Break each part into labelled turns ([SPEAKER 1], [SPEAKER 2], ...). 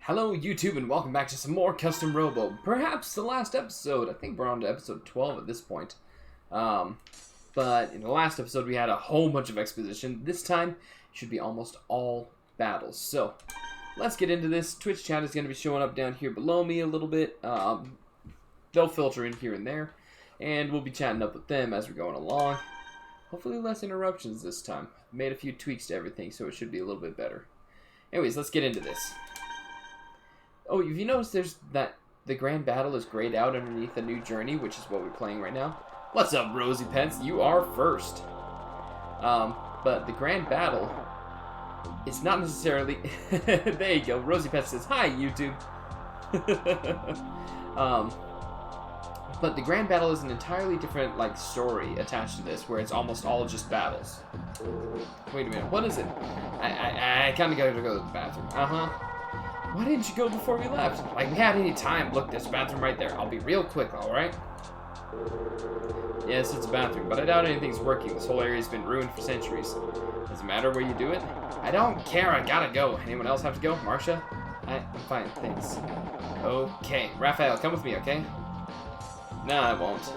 [SPEAKER 1] Hello YouTube and welcome back to some more custom Robo. Perhaps the last episode. I think we're on to episode 12 at this point. But in the last episode we had a whole bunch of exposition. This time it should be almost all battles. So let's get into this. Twitch chat is going to be showing up down here below me a little bit. They'll filter in here and there. And we'll be chatting up with them as we're going along. Hopefully less interruptions this time. Made a few tweaks to everything so it should be a little bit better. Anyways, let's get into this. Oh, have you noticed the grand battle is grayed out underneath a new journey, which is what we're playing right now? What's up, Rosie Pence? You are first. But the grand battle, it's not necessarily... There you go. Rosie Pence says, hi, YouTube. But the grand battle is an entirely different, story attached to this, where it's almost all just battles. Wait a minute. What is it? I kind of gotta go to the bathroom. Why didn't you go before we left? Like we had any time. Look, there's a bathroom right there. I'll be real quick, alright? Yes, it's a bathroom, but I doubt anything's working. This whole area's been ruined for centuries. Does it matter where you do it? I don't care, I gotta go. Anyone else have to go? Marcia? I'm fine, thanks. Okay, Raphael, come with me, okay? No, I won't.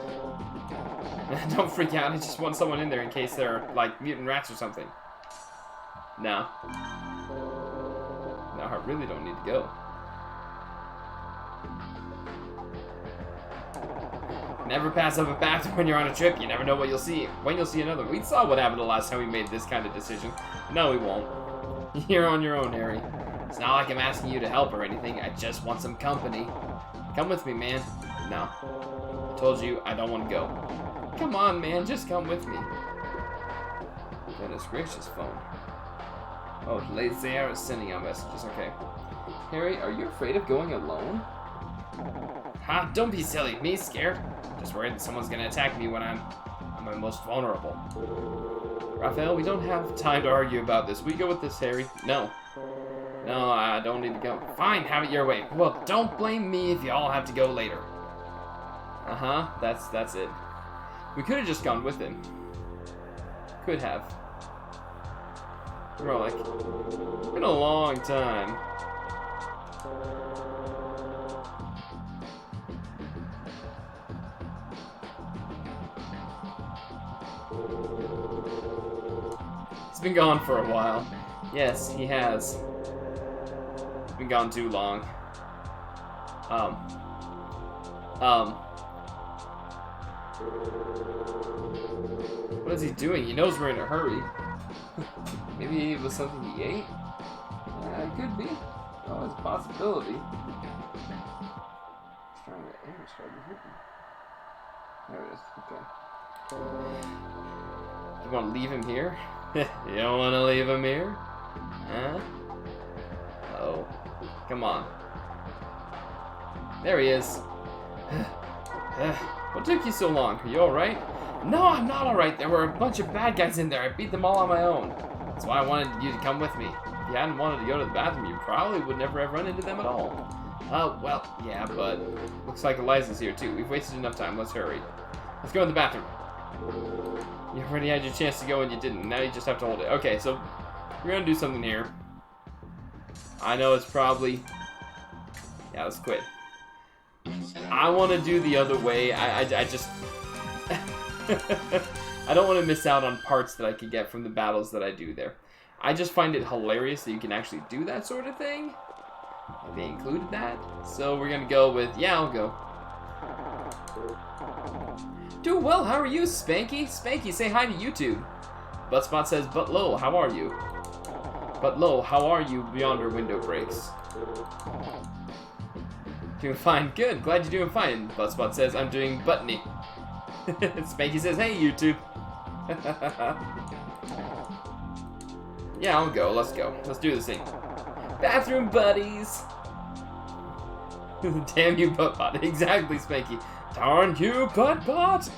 [SPEAKER 1] Don't freak out, I just want someone in there in case they're, mutant rats or something. No. No, I really don't need to go. Never pass up a bathroom when you're on a trip. You never know what you'll see. When you'll see another. We saw what happened the last time we made this kind of decision. No, we won't. You're on your own, Harry. It's not like I'm asking you to help or anything. I just want some company. Come with me, man. No. I told you I don't want to go. Come on, man. Just come with me. Goodness gracious, phone. Oh, Lady Sarah is sending out messages. Okay. Harry, are you afraid of going alone? Ha! Don't be silly. Me scared? Just worried that someone's gonna attack me when I'm my most vulnerable. Raphael, we don't have time to argue about this. We go with this, Harry. No. No, I don't need to go. Fine, have it your way. Well, don't blame me if you all have to go later. That's it. We could have just gone with him. Could have. We're like, it's been a long time. He's been gone for a while. Yes, he has. He's been gone too long. What is he doing? He knows we're in a hurry. Maybe it was something he ate? It could be. Oh, it's a possibility. He's trying to hit me. There it is. Okay. You want to leave him here? You don't want to leave him here? Huh? Oh. Come on. There he is. What took you so long? Are you alright? No, I'm not alright. There were a bunch of bad guys in there. I beat them all on my own. That's why I wanted you to come with me. If you hadn't wanted to go to the bathroom, you probably would never have run into them at all. Well, yeah, but looks like Eliza's here too. We've wasted enough time. Let's hurry. Let's go in the bathroom. You already had your chance to go and you didn't. Now you just have to hold it. Okay, so we're gonna do something here. I know it's probably... Yeah, let's quit. I want to do the other way. I just... I don't want to miss out on parts that I could get from the battles that I do there. I just find it hilarious that you can actually do that sort of thing. They included that. So we're going to go with, yeah, I'll go. Doing well, how are you, Spanky? Spanky, say hi to YouTube. Buttspot says, but lo, how are you? But lo, how are you beyond our window breaks? Doing fine, good, glad you're doing fine. Buttspot says, I'm doing buttony. Spanky says, hey, YouTube. Yeah, I'll go. Let's go. Let's do this thing. Bathroom buddies. Damn you, Buttbot. Exactly, Spanky. Darn you, Buttbot.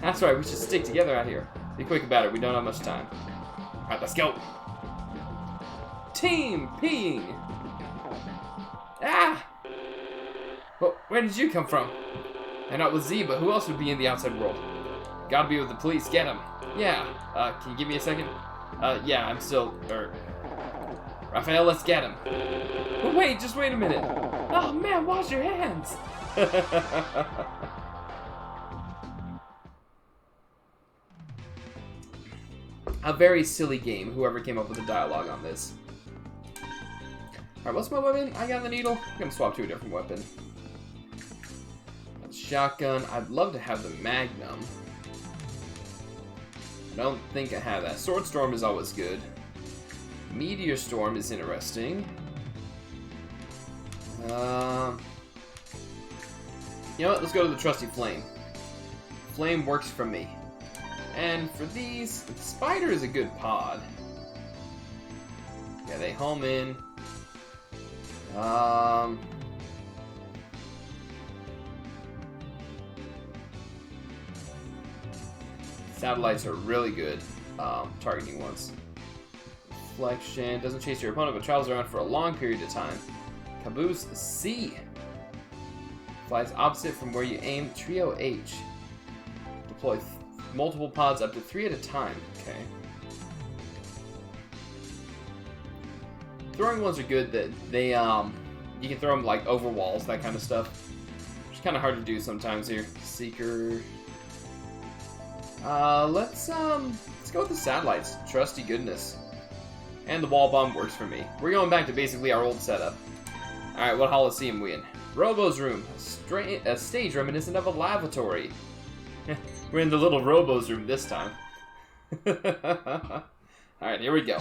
[SPEAKER 1] That's right. We should stick together out here. Be quick about it. We don't have much time. All right, let's go. Team peeing. Ah! Well, where did you come from? I'm not with Z, but who else would be in the outside world? Gotta be with the police. Get him. Yeah. Can you give me a second? Yeah, I'm still... Raphael, let's get him. But wait, just wait a minute. Oh man, wash your hands. A very silly game, whoever came up with the dialogue on this. Alright, what's my weapon? I got the needle. I'm gonna swap to a different weapon. Shotgun. I'd love to have the Magnum. I don't think I have that. Sword Storm is always good. Meteor Storm is interesting. You know what? Let's go to the trusty Flame. Flame works for me. And for these, the Spider is a good pod. Yeah, they home in. Satellites are really good targeting ones. Reflection doesn't chase your opponent but travels around for a long period of time. Caboose C flies opposite from where you aim. Trio H deploy multiple pods up to 3 at a time. Okay. Throwing ones are good. That they you can throw them like over walls, that kind of stuff. Which is kind of hard to do sometimes here. Seeker. Let's go with the satellites. Trusty goodness. And the wall bomb works for me. We're going back to basically our old setup. Alright, what Coliseum we in? Robo's room. A stage reminiscent of a lavatory. We're in the little Robo's room this time. Alright, here we go.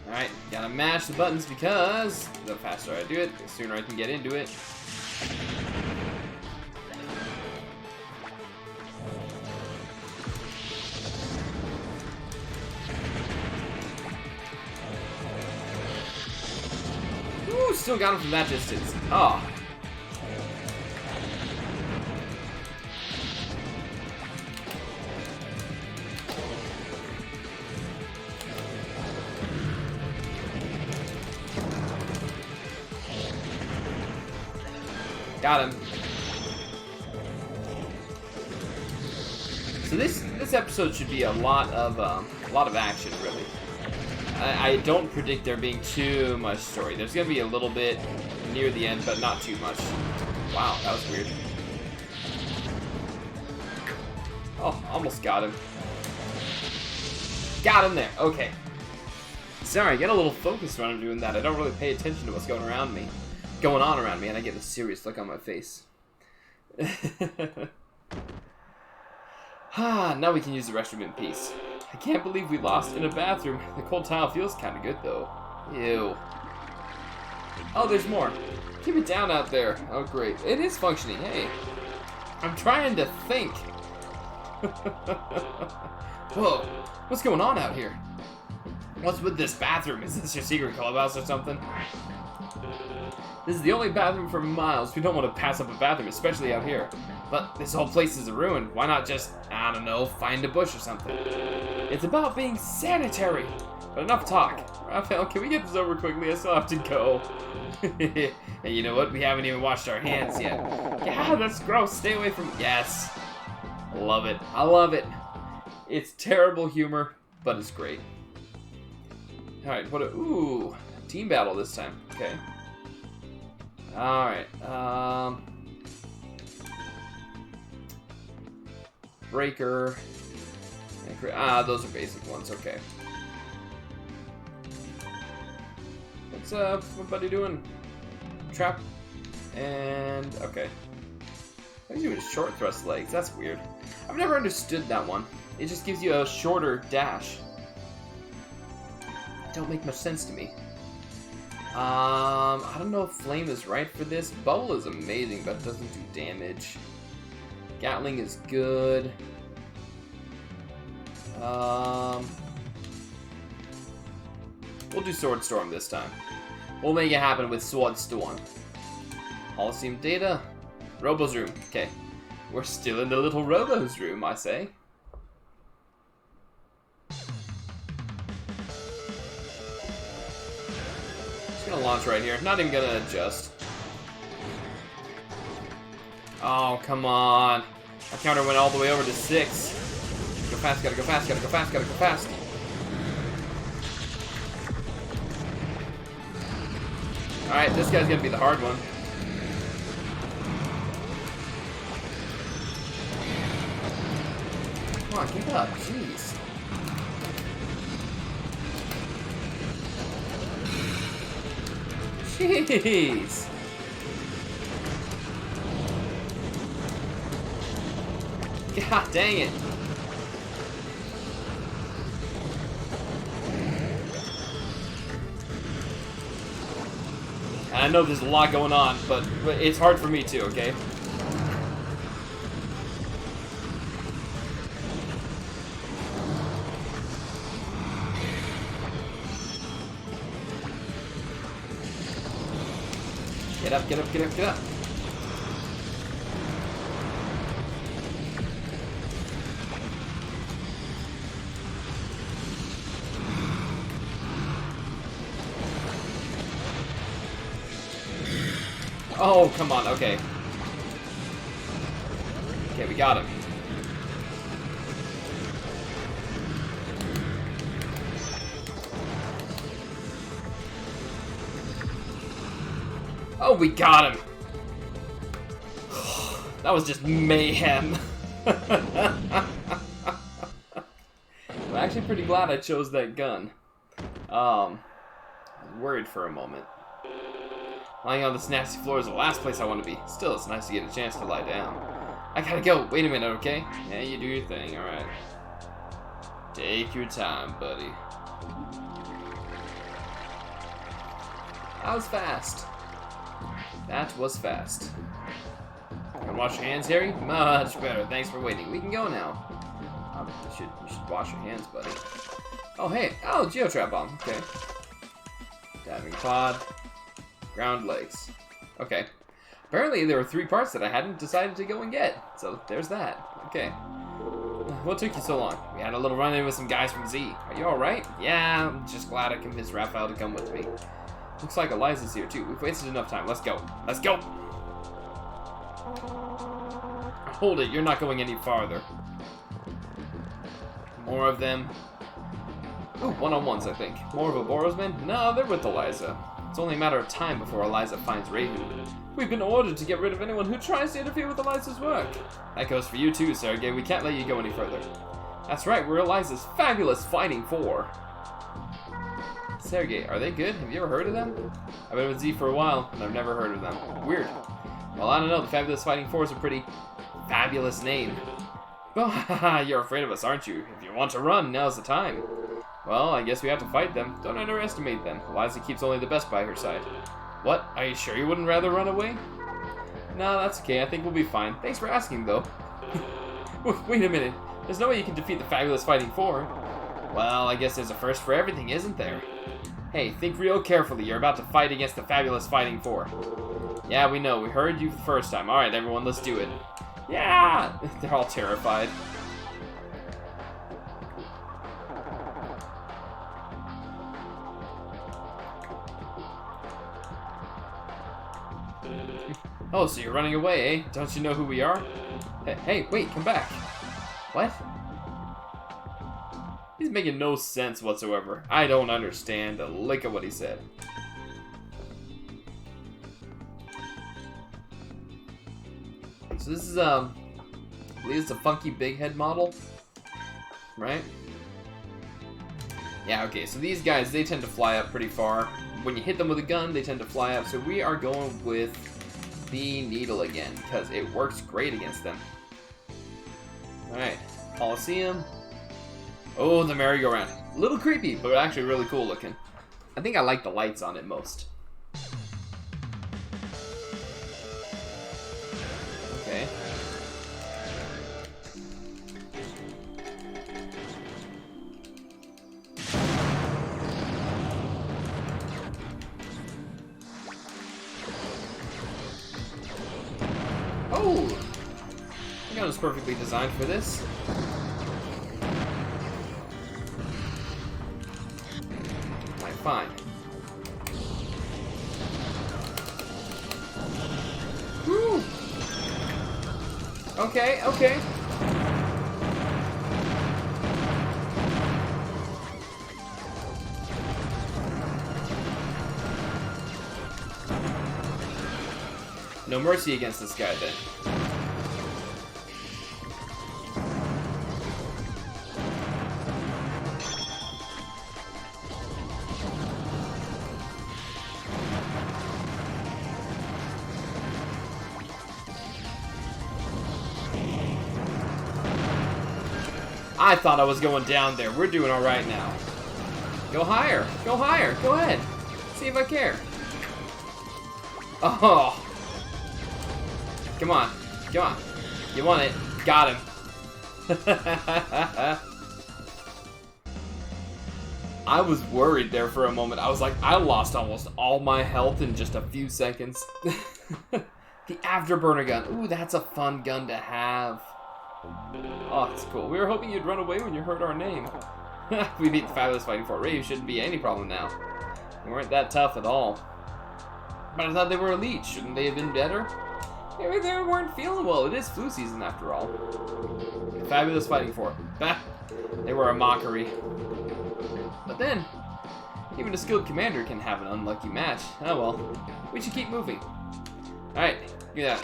[SPEAKER 1] Alright, gotta mash the buttons because the faster I do it, the sooner I can get into it. Ooh, still got him from that distance. Oh. Got him. So this episode should be a lot of action, really. I don't predict there being too much story. There's gonna be a little bit near the end, but not too much. Wow, that was weird. Oh, almost got him. Got him there. Okay. Sorry, I get a little focused when I'm doing that. I don't really pay attention to what's going on around me, and I get a serious look on my face. Now we can use the restroom in peace. I can't believe we lost in a bathroom. The cold tile feels kind of good, though. Ew. Oh, there's more. Keep it down out there. Oh, great. It is functioning. Hey. I'm trying to think. Whoa. What's going on out here? What's with this bathroom? Is this your secret clubhouse or something? This is the only bathroom for miles. We don't want to pass up a bathroom, especially out here. But this whole place is a ruin. Why not just, I don't know, find a bush or something? It's about being sanitary. But enough talk. Raphael, can we get this over quickly? I still have to go. And you know what? We haven't even washed our hands yet. Yeah, that's gross. Stay away from... Yes. I love it. I love it. It's terrible humor, but it's great. Alright, what a... Ooh. Team battle this time. Okay. Alright. Breaker. Those are basic ones. Okay. What's my buddy doing? Trap. And okay. He's doing short thrust legs. That's weird. I've never understood that one. It just gives you a shorter dash. Don't make much sense to me. I don't know if Flame is right for this. Bubble is amazing, but it doesn't do damage. Gatling is good. We'll do Sword Storm this time. We'll make it happen with Sword Storm. Coliseum data. Robo's room. Okay. We're still in the little Robo's room, I say. Just gonna launch right here. Not even gonna adjust. Oh, come on. My counter went all the way over to 6. Go fast, gotta go fast, gotta go fast, gotta go fast. Alright, this guy's gonna be the hard one. Come on, get up, jeez. Jeez. God dang it. And I know there's a lot going on, but it's hard for me too, okay? Get up, get up, get up, get up. Oh, come on, okay. Okay, we got him. Oh, we got him. That was just mayhem. I'm actually pretty glad I chose that gun. I was worried for a moment. Lying on this nasty floor is the last place I want to be. Still, it's nice to get a chance to lie down. I gotta go. Wait a minute, okay? Yeah, you do your thing, alright. Take your time, buddy. That was fast. That was fast. Wanna wash your hands, Harry? Much better. Thanks for waiting. We can go now. You should wash your hands, buddy. Oh, hey. Oh, Geotrap bomb. Okay. Diving pod. Ground legs. Okay. Apparently there were 3 parts that I hadn't decided to go and get. So there's that. Okay. What took you so long? We had a little run-in with some guys from Z. Are you alright? Yeah, I'm just glad I convinced Raphael to come with me. Looks like Eliza's here too. We've wasted enough time. Let's go. Let's go! Hold it, you're not going any farther. More of them. Ooh, one-on-ones, I think. More of a Boros men? No, they're with Eliza. It's only a matter of time before Eliza finds Rahu. We've been ordered to get rid of anyone who tries to interfere with Eliza's work. That goes for you too, Sergei. We can't let you go any further. That's right, we're Eliza's fabulous Fighting Four. Sergei, are they good? Have you ever heard of them? I've been with Z for a while, and I've never heard of them. Weird. Well, I don't know. The Fabulous Fighting Four is a pretty fabulous name. Well, haha, you're afraid of us, aren't you? If you want to run, now's the time. Well, I guess we have to fight them. Don't underestimate them. Eliza keeps only the best by her side. What? Are you sure you wouldn't rather run away? No, that's okay. I think we'll be fine. Thanks for asking, though. Wait a minute. There's no way you can defeat the Fabulous Fighting Four. Well, I guess there's a first for everything, isn't there? Hey, think real carefully. You're about to fight against the Fabulous Fighting Four. Yeah, we know. We heard you the first time. Alright, everyone, let's do it. Yeah! They're all terrified. Oh, so you're running away, eh? Don't you know who we are? Hey, wait, come back. What? He's making no sense whatsoever. I don't understand a lick of what he said. So this is, I believe it's a funky big head model, right? Yeah, okay, so these guys, they tend to fly up pretty far. When you hit them with a gun, they tend to fly up, so we are going with the needle again, because it works great against them. Alright, Coliseum. Oh, the merry-go-round. A little creepy, but actually really cool looking. I think I like the lights on it most. Okay. Oh! I got it was perfectly designed for this. Alright, fine. Woo! Okay, okay. No mercy against this guy then. I thought I was going down there. We're doing alright now. Go higher. Go higher. Go ahead. See if I care. Oh. Come on. Come on. You want it. Got him. I was worried there for a moment. I was like, I lost almost all my health in just a few seconds. The afterburner gun. Ooh, that's a fun gun to have. Oh, it's cool. We were hoping you'd run away when you heard our name. We beat the Fabulous Fighting for Rahu. Shouldn't be any problem now. They weren't that tough at all. But I thought they were elite. Shouldn't they have been better? Maybe they weren't feeling well. It is flu season after all. The Fabulous Fighting for. Bah, they were a mockery. But then, even a skilled commander can have an unlucky match. Oh well. We should keep moving. Alright, give me that.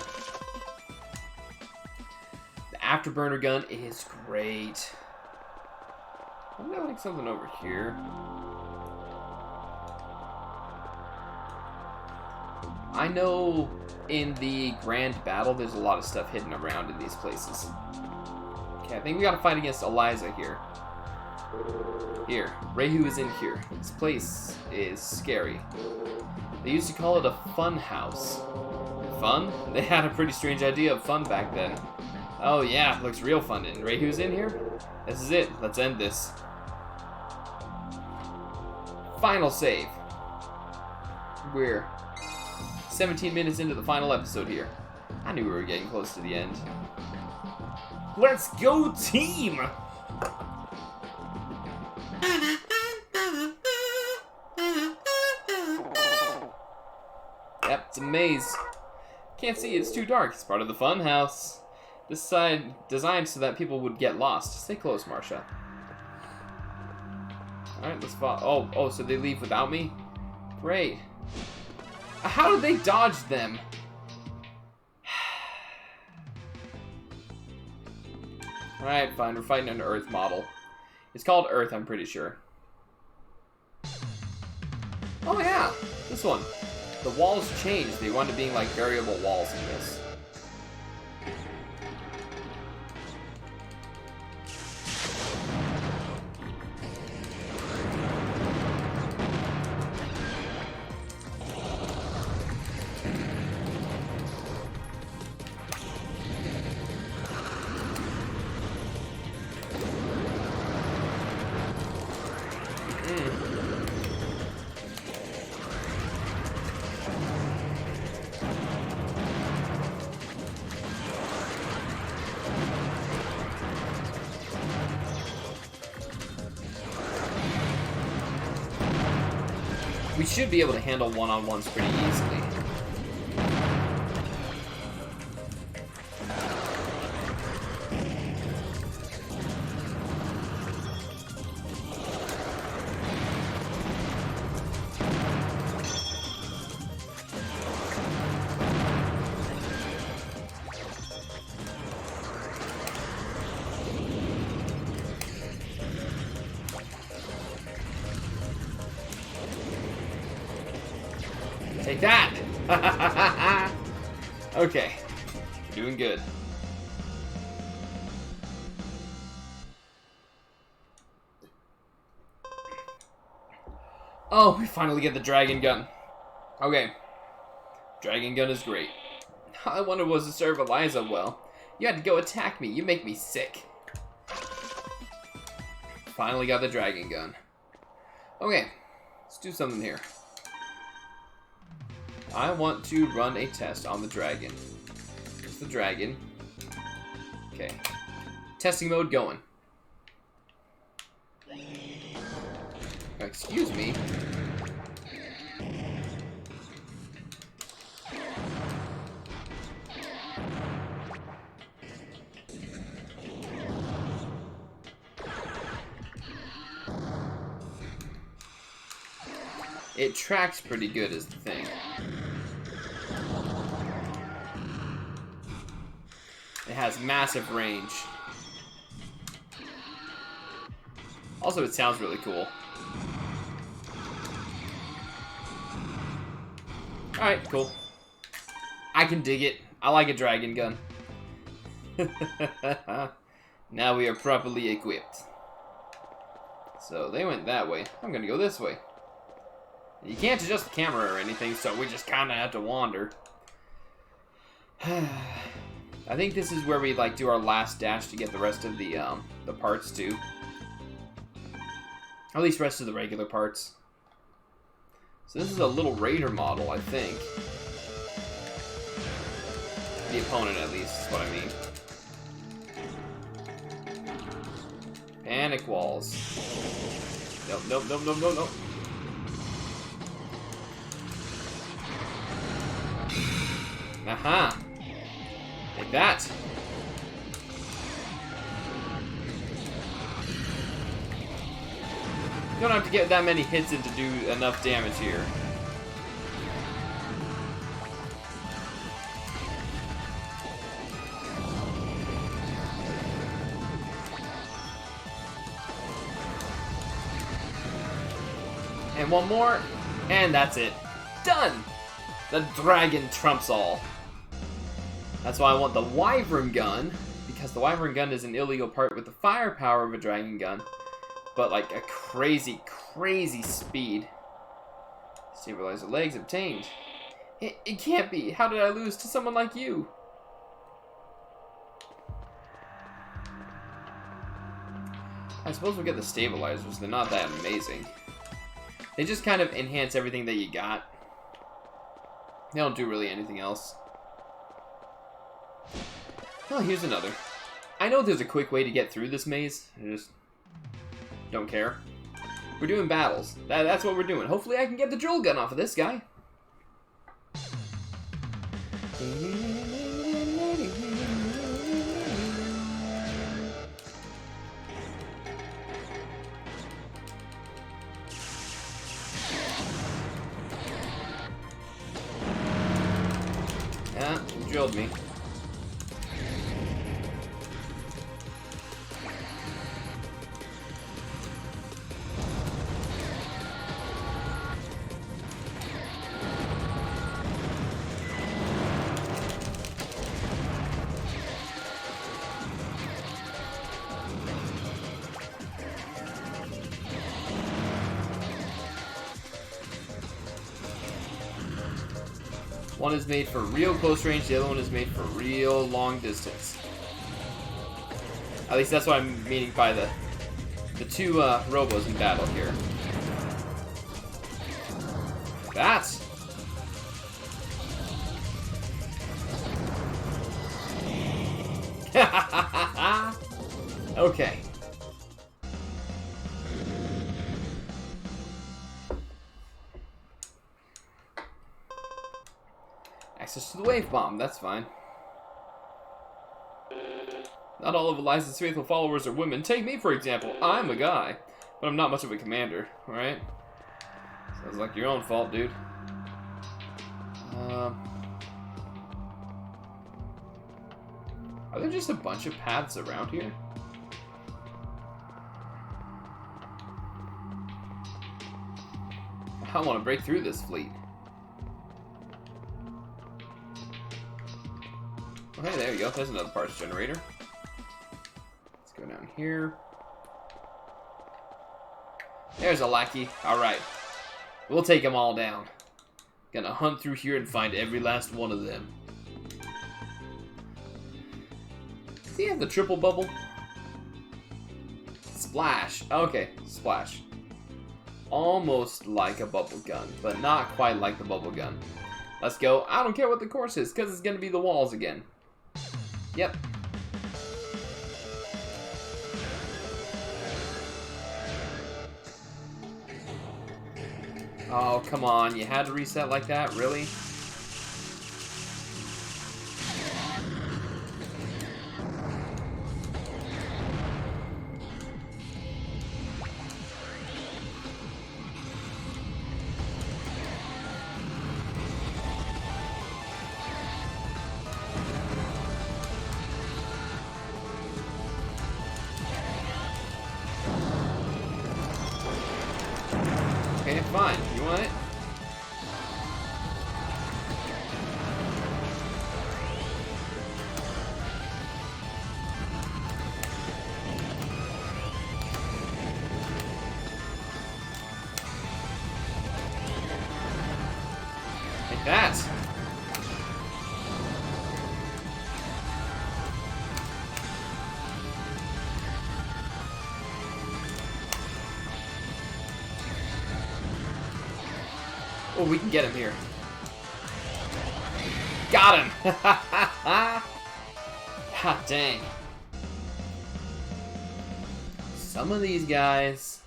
[SPEAKER 1] Afterburner gun is great. I'm gonna like something over here. I know in the grand battle there's a lot of stuff hidden around in these places. Okay, I think we gotta fight against Eliza here. Here, Rahu is in here. This place is scary. They used to call it a fun house. Fun? They had a pretty strange idea of fun back then. Oh yeah, looks real fun. And Rahu's in here? This is it. Let's end this. Final save. We're 17 minutes into the final episode here. I knew we were getting close to the end. Let's go, team! Yep, it's a maze. Can't see, it's too dark. It's part of the fun house. This side designed so that people would get lost. Stay close, Marsha. Alright, let's follow. Oh, so they leave without me? Great. How did they dodge them? Alright, fine. We're fighting an Earth model. It's called Earth, I'm pretty sure. Oh yeah, this one. The walls changed. They wound up being like variable walls in this. We should be able to handle one-on-ones pretty easily. Take that! Okay. Doing good. Oh, we finally get the dragon gun. Okay. Dragon gun is great. All I wanted was to serve Eliza well. You had to go attack me. You make me sick. Finally got the dragon gun. Okay. Let's do something here. I want to run a test on the dragon. It's the dragon. Okay. Testing mode going. Excuse me. It tracks pretty good is the thing. has massive range. Also, it sounds really cool. Alright, cool. I can dig it. I like a dragon gun. Now we are properly equipped. So they went that way. I'm gonna go this way. You can't adjust the camera or anything, so we just kind of have to wander. I think this is where we like do our last dash to get the rest of the parts too. At least rest of the regular parts. So this is a little raider model, I think. The opponent, at least, is what I mean. Panic walls. Nope, nope, nope, nope, nope, nope. Aha! Take that! You don't have to get that many hits in to do enough damage here. And one more, and that's it. Done! The dragon trumps all. That's why I want the wyvern gun, because the wyvern gun is an illegal part with the firepower of a dragon gun, but like a crazy, crazy speed. Stabilizer legs obtained. It can't be. How did I lose to someone like you? I suppose we'll get the stabilizers. They're not that amazing. They just kind of enhance everything that you got. They don't do really anything else. Oh, here's another. I know there's a quick way to get through this maze. I just don't care. We're doing battles. That's what we're doing. Hopefully I can get the drill gun off of this guy. Yeah, he drilled me. One is made for real close range, the other one is made for real long distance. At least that's what I'm meaning by the two Robos in battle here. That's... Okay. Access to the wave bomb, that's fine. Not all of Eliza's faithful followers are women. Take me, for example. I'm a guy, but I'm not much of a commander, alright? Sounds like your own fault, dude. Are there just a bunch of paths around here? I want to break through this fleet. Okay, there you go. There's another parts generator. Let's go down here. There's a lackey. Alright. We'll take them all down. Gonna hunt through here and find every last one of them. Does he have the triple bubble? Splash. Okay, splash. Almost like a bubble gun, but not quite like the bubble gun. Let's go. I don't care what the course is, because it's gonna be the walls again. Yep. Oh, come on. You had to reset like that? Really? Okay, fine. You want it? Like that. Oh, we can get him here. Got him! God dang. Some of these guys,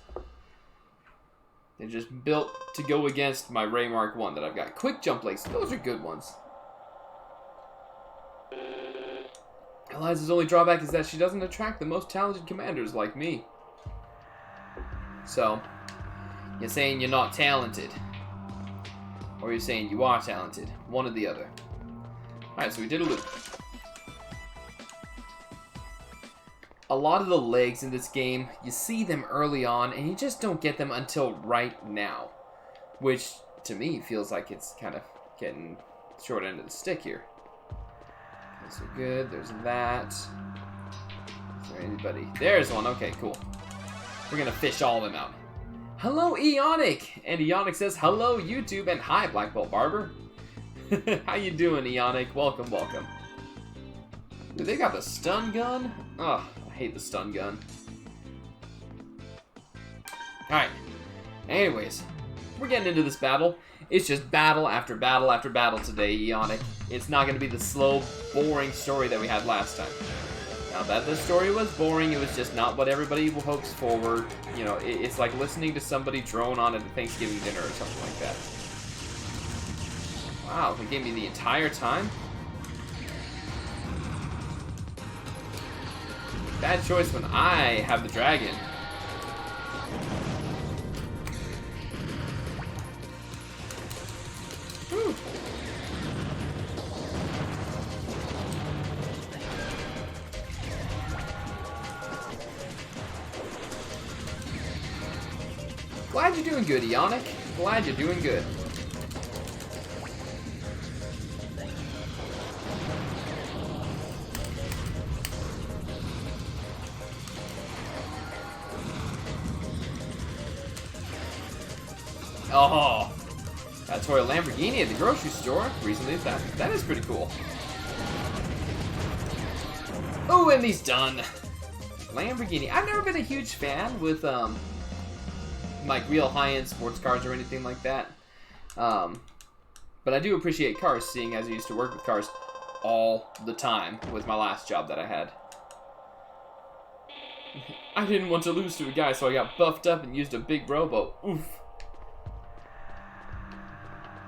[SPEAKER 1] they're just built to go against my Ray Mark 1 that I've got. Quick jump legs, those are good ones. Eliza's only drawback is that she doesn't attract the most talented commanders like me. So, you're saying you're not talented. Or you're saying you are talented. One or the other. Alright, so we did a loop. A lot of the legs in this game, you see them early on, and you just don't get them until right now. Which, to me, feels like it's kind of getting short end of the stick here. Okay, so good. There's that. Is there anybody? There's one. Okay, cool. We're going to fish all of them out. Hello, Eonic! And Eonic says, hello, YouTube, and hi, Black Bolt Barber. How you doing, Eonic? Welcome, welcome. Dude, they got the stun gun? Ugh, I hate the stun gun. Alright. Anyways, we're getting into this battle. It's just battle after battle after battle today, Eonic. It's not going to be the slow, boring story that we had last time. Not that the story was boring, it was just not what everybody hopes for. You know, it's like listening to somebody drone on at a Thanksgiving dinner or something like that. Wow, they gave me the entire time? Bad choice when I have the dragon. Whew. Glad you're doing good, Eonic. Glad you're doing good. Oh, got a toy Lamborghini at the grocery store recently. That is pretty cool. Oh, and he's done. Lamborghini. I've never been a huge fan with like real high-end sports cars or anything like that. But I do appreciate cars, seeing as I used to work with cars all the time with my last job that I had. I didn't want to lose to a guy, so I got buffed up and used a big Robo. Oof.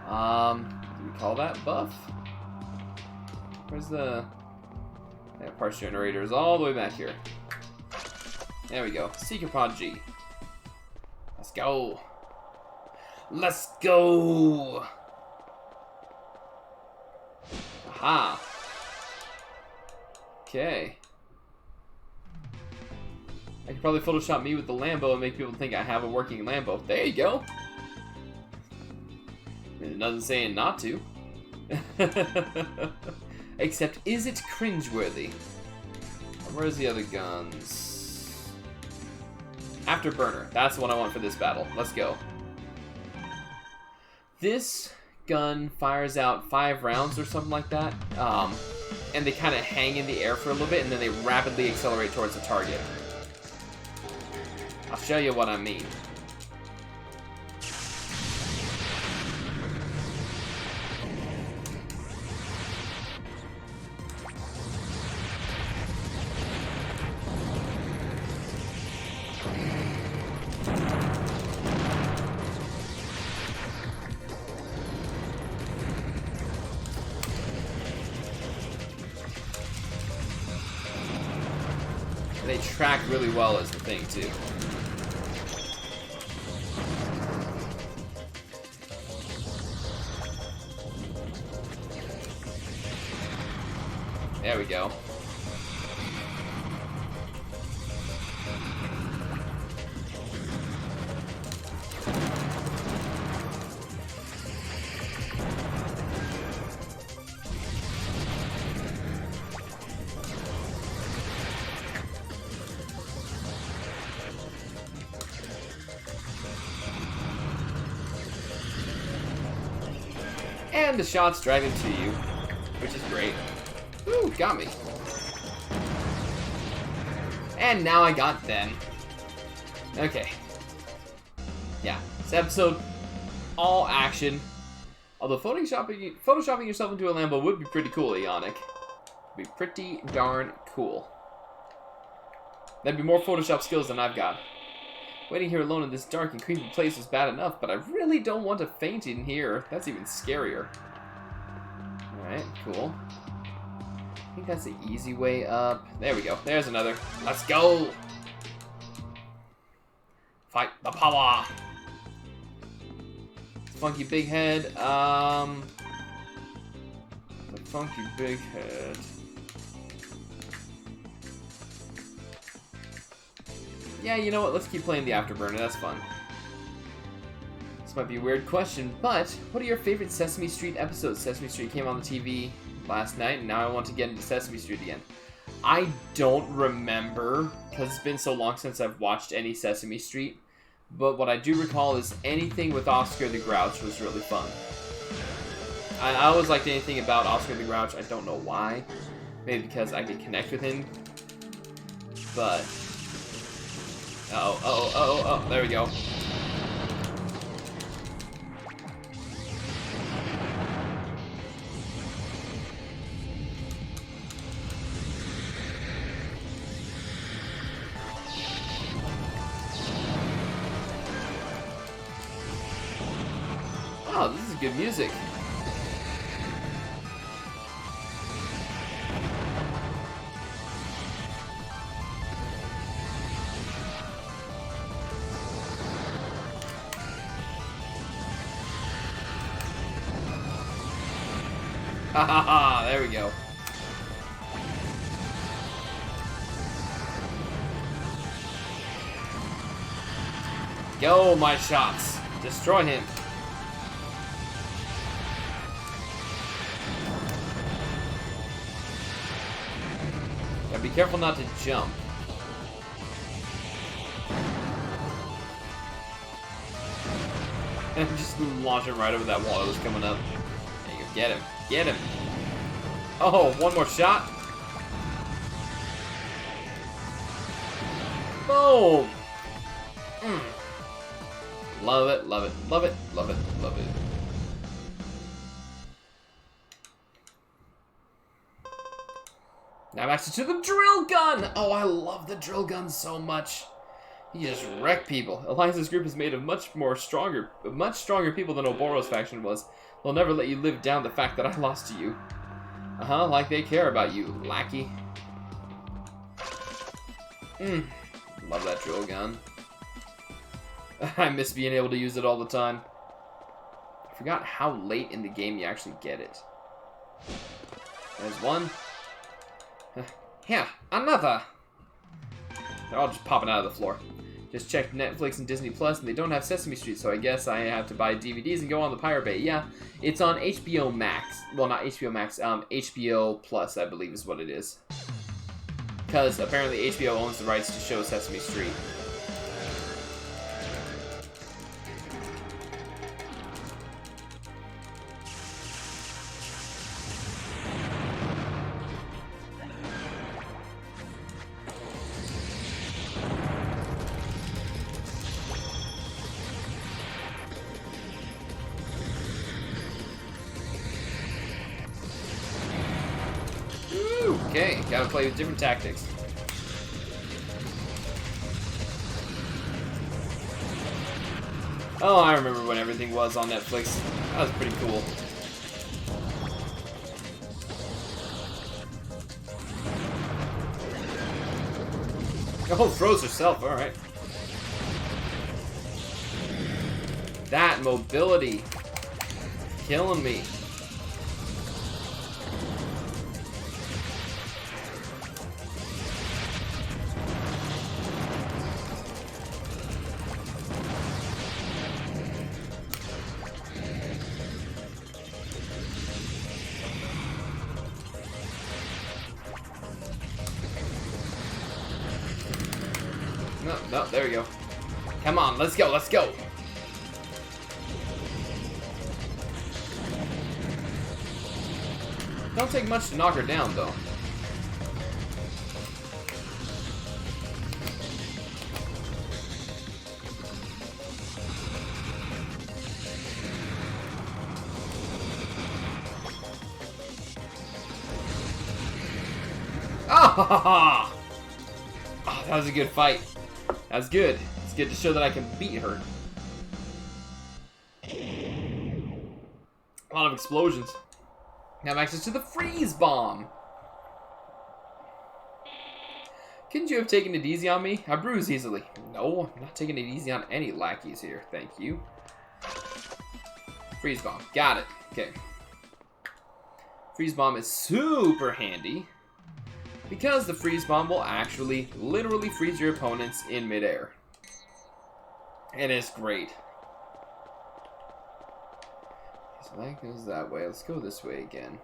[SPEAKER 1] Do we call that buff? Where's the... That parts generator is all the way back here. There we go. Seeker Pod G. Let's go. Let's go. Aha. Okay. I could probably Photoshop me with the Lambo and make people think I have a working Lambo. There you go. There's nothing saying not to. Except, is it cringeworthy? Where's the other guns? Afterburner. That's the one I want for this battle. Let's go. This gun fires out 5 rounds or something like that. And they kind of hang in the air for a little bit, and then they rapidly accelerate towards the target. I'll show you what I mean. They track really well as the thing, too. There we go. And the shot's driving to you, which is great. Ooh, got me. And now I got them. Okay. Yeah, this episode, all action. Although photoshopping yourself into a Lambo would be pretty cool, Ionic. Would be pretty darn cool. That'd be more Photoshop skills than I've got. Waiting here alone in this dark and creepy place is bad enough, but I really don't want to faint in here. That's even scarier. Alright, cool. I think that's the easy way up. There we go. There's another. Let's go! Fight the power! Funky big head. The funky big head. Yeah, you know what? Let's keep playing the Afterburner. That's fun. This might be a weird question, but what are your favorite Sesame Street episodes? Sesame Street came on the TV last night, and now I want to get into Sesame Street again. I don't remember, because it's been so long since I've watched any Sesame Street. But what I do recall is anything with Oscar the Grouch was really fun. I always liked anything about Oscar the Grouch. I don't know why. Maybe because I could connect with him. But... oh, there we go. Oh, this is good music. Ha ha ha, there we go. Go, my shots. Destroy him. Gotta be careful not to jump. And just launch him right over that wall that was coming up. There you go. Get him. Get him. Oh, one more shot. Boom. Love it, love it, love it, love it, love it. Now back to the drill gun! Oh, I love the drill gun so much. He just wrecked people. Eliza's group is made of much stronger people than Oboro's faction was. They'll never let you live down the fact that I lost to you. Uh-huh, like they care about you, lackey. Love that drill gun. I miss being able to use it all the time. I forgot how late in the game you actually get it. There's one. Here, another! They're all just popping out of the floor. Just checked Netflix and Disney Plus, and they don't have Sesame Street, so I guess I have to buy DVDs and go on the Pirate Bay. Yeah, it's on HBO Max. Well, not HBO Max, HBO Plus, I believe is what it is. Because apparently HBO owns the rights to show Sesame Street. Okay, gotta play with different tactics. Oh, I remember when everything was on Netflix. That was pretty cool. Oh, throws herself, alright. That mobility. Killing me. No, there we go. Come on, let's go, let's go. Don't take much to knock her down, though. Ah! Oh, that was a good fight. That was good. It's good to show that I can beat her. A lot of explosions. I have access to the freeze bomb. Couldn't you have taken it easy on me? I bruise easily. No, I'm not taking it easy on any lackeys here. Thank you. Freeze bomb. Got it. Okay. Freeze bomb is super handy because the freeze bomb will actually literally freeze your opponents in midair. And it's great. So that goes that way. Let's go this way again.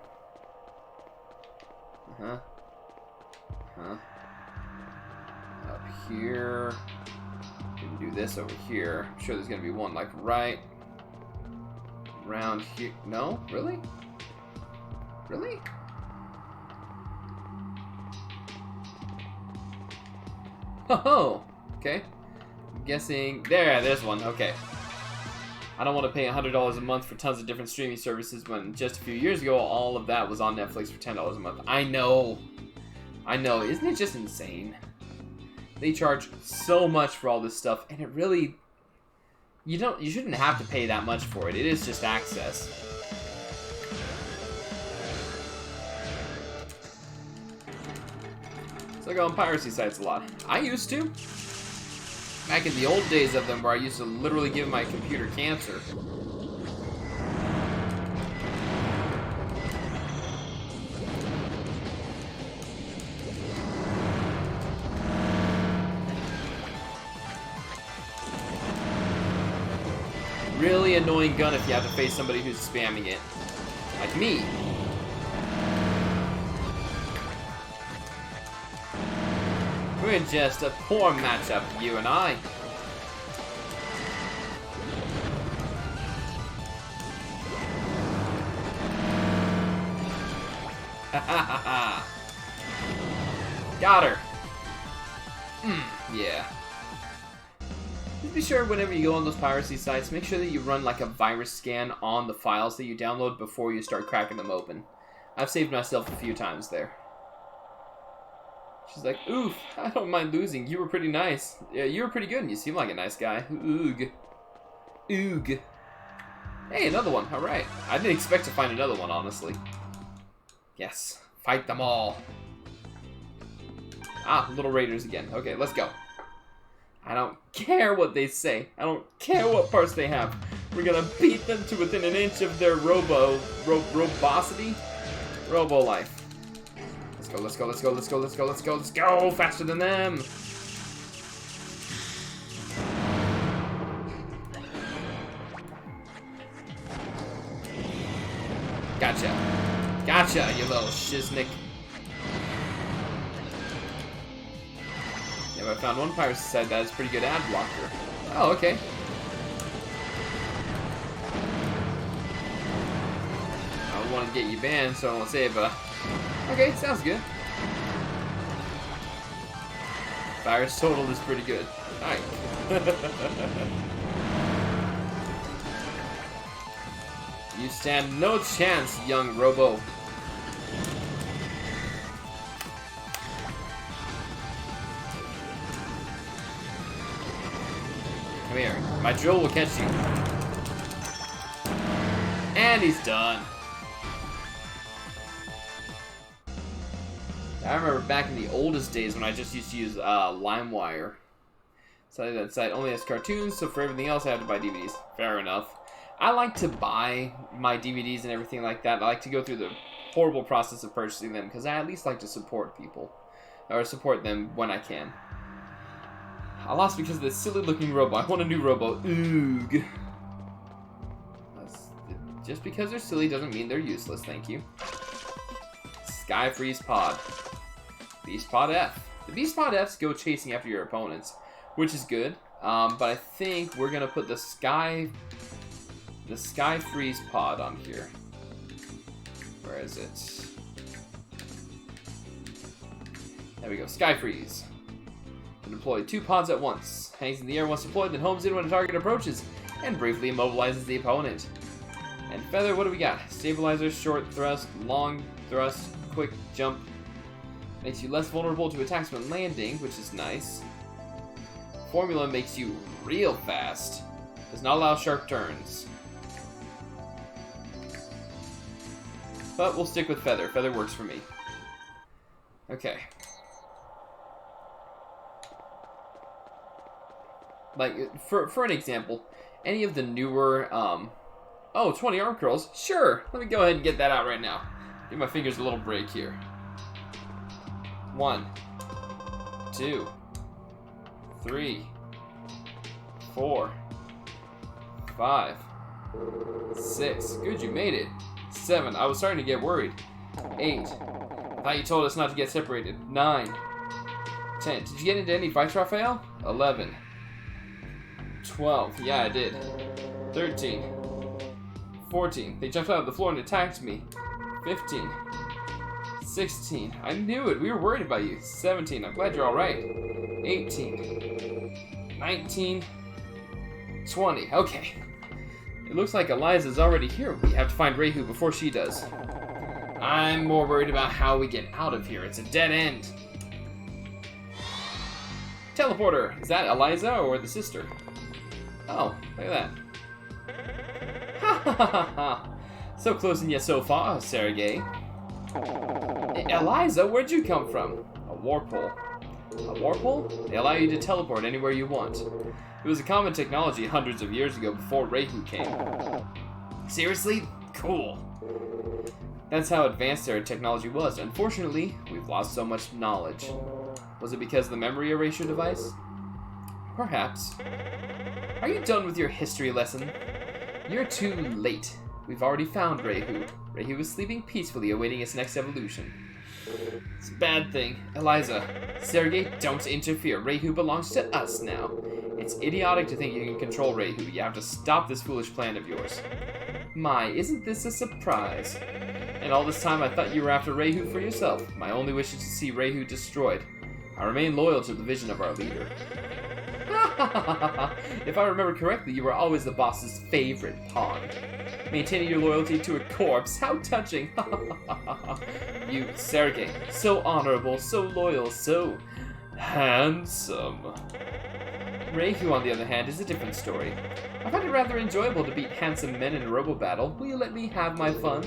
[SPEAKER 1] Up here. We can do this over here. I'm sure there's gonna be one like right around here. No? Really? Really? Oh, okay. I'm guessing there's one. Okay. I don't want to pay $100 a month for tons of different streaming services when just a few years ago all of that was on Netflix for $10 a month. I know. Isn't it just insane? They charge so much for all this stuff, and it really you shouldn't have to pay that much for it. It is just access. So I go on piracy sites a lot. I used to. Back in the old days of them where I used to literally give my computer cancer. Really annoying gun if you have to face somebody who's spamming it. Like me. We're just a poor matchup, you and I. Got her. Yeah. Just be sure whenever you go on those piracy sites, make sure that you run like a virus scan on the files that you download before you start cracking them open. I've saved myself a few times there. She's like, oof, I don't mind losing. You were pretty nice. Yeah, you were pretty good and you seem like a nice guy. Oog. Oog. Hey, another one. Alright. I didn't expect to find another one, honestly. Yes. Fight them all. Ah, little raiders again. Okay, let's go. I don't care what they say. I don't care what parts they have. We're gonna beat them to within an inch of their robosity? Robo life. Let's go. Let's go! Faster than them! Gotcha, you little shiznick. Yeah, but I found one piracy site that has pretty good ad blocker. Oh, okay. I don't want to get you banned, so I won't say it, but... Okay, sounds good. Virus total is pretty good. Alright. You stand no chance, young Robo. Come here. My drill will catch you. And he's done. I remember back in the oldest days when I just used to use LimeWire. So that site only has cartoons, so for everything else I have to buy DVDs. Fair enough. I like to buy my DVDs and everything like that. I like to go through the horrible process of purchasing them because I at least like to support people. Or support them when I can. I lost because of this silly looking Robo. I want a new Robo. Oog. Just because they're silly doesn't mean they're useless, thank you. Sky Freeze Pod. Beast Pod F. The Beast Pod Fs go chasing after your opponents, which is good. But I think we're gonna put the Sky Freeze Pod on here. Where is it? There we go. Sky Freeze. And deploy 2 pods at once. Hangs in the air once deployed, then homes in when a target approaches, and briefly immobilizes the opponent. And Feather, what do we got? Stabilizer, short thrust, long thrust, quick jump. Makes you less vulnerable to attacks when landing, which is nice. Formula makes you real fast. Does not allow sharp turns. But we'll stick with Feather. Feather works for me. Okay. Like, for an example, any of the newer, oh, 20 arm curls? Sure! Let me go ahead and get that out right now. Give my fingers a little break here. 1, 2, 3, 4, 5, 6. Good, you made it. 7. I was starting to get worried. 8. I thought you told us not to get separated. 9. 10. Did you get into any fights, Raphael? 11. 12. Yeah, I did. 13. 14. They jumped out of the floor and attacked me. 15. 16. I knew it. We were worried about you. 17. I'm glad you're alright. 18. 19. 20. Okay. It looks like Eliza's already here. We have to find Rahu before she does. I'm more worried about how we get out of here. It's a dead end. Teleporter. Is that Eliza or the sister? Oh, look at that. Ha ha ha ha. So close and yet so far, Sergei. Eliza, where'd you come from? A warpole. A warpole? They allow you to teleport anywhere you want. It was a common technology hundreds of years ago before Rahu came. Seriously? Cool. That's how advanced their technology was. Unfortunately, we've lost so much knowledge. Was it because of the memory erasure device? Perhaps. Are you done with your history lesson? You're too late. We've already found Rahu. Rahu is sleeping peacefully, awaiting its next evolution. It's a bad thing. Eliza, Sergei, don't interfere. Rahu belongs to us now. It's idiotic to think you can control Rahu. You have to stop this foolish plan of yours. My, isn't this a surprise? And all this time I thought you were after Rahu for yourself. My only wish is to see Rahu destroyed. I remain loyal to the vision of our leader. If I remember correctly, you were always the boss's favorite pawn. Maintaining your loyalty to a corpse, how touching. You, Sergei, so honorable, so loyal, so handsome. Rahu, on the other hand, is a different story. I find it rather enjoyable to beat handsome men in a robo battle. Will you let me have my fun?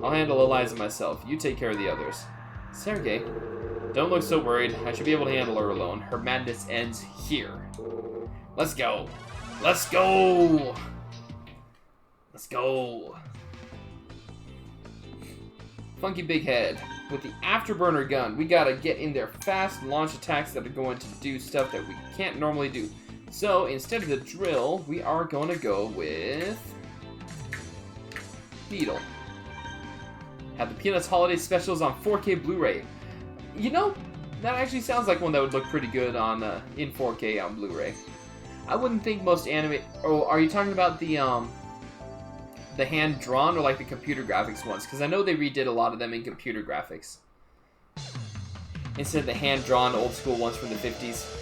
[SPEAKER 1] I'll handle Eliza myself. You take care of the others. Sergei, don't look so worried. I should be able to handle her alone. Her madness ends here. Let's go. Let's go. Let's go. Funky Big Head. With the Afterburner gun, we gotta get in there fast, launch attacks that are going to do stuff that we can't normally do. So, instead of the drill, we are going to go with Needle. Have the Peanuts Holiday Specials on 4K Blu-ray. You know, that actually sounds like one that would look pretty good on in 4K on Blu-ray. I wouldn't think most anime... Oh, are you talking about the hand-drawn or like the computer graphics ones? Because I know they redid a lot of them in computer graphics. Instead of the hand-drawn old-school ones from the 50s.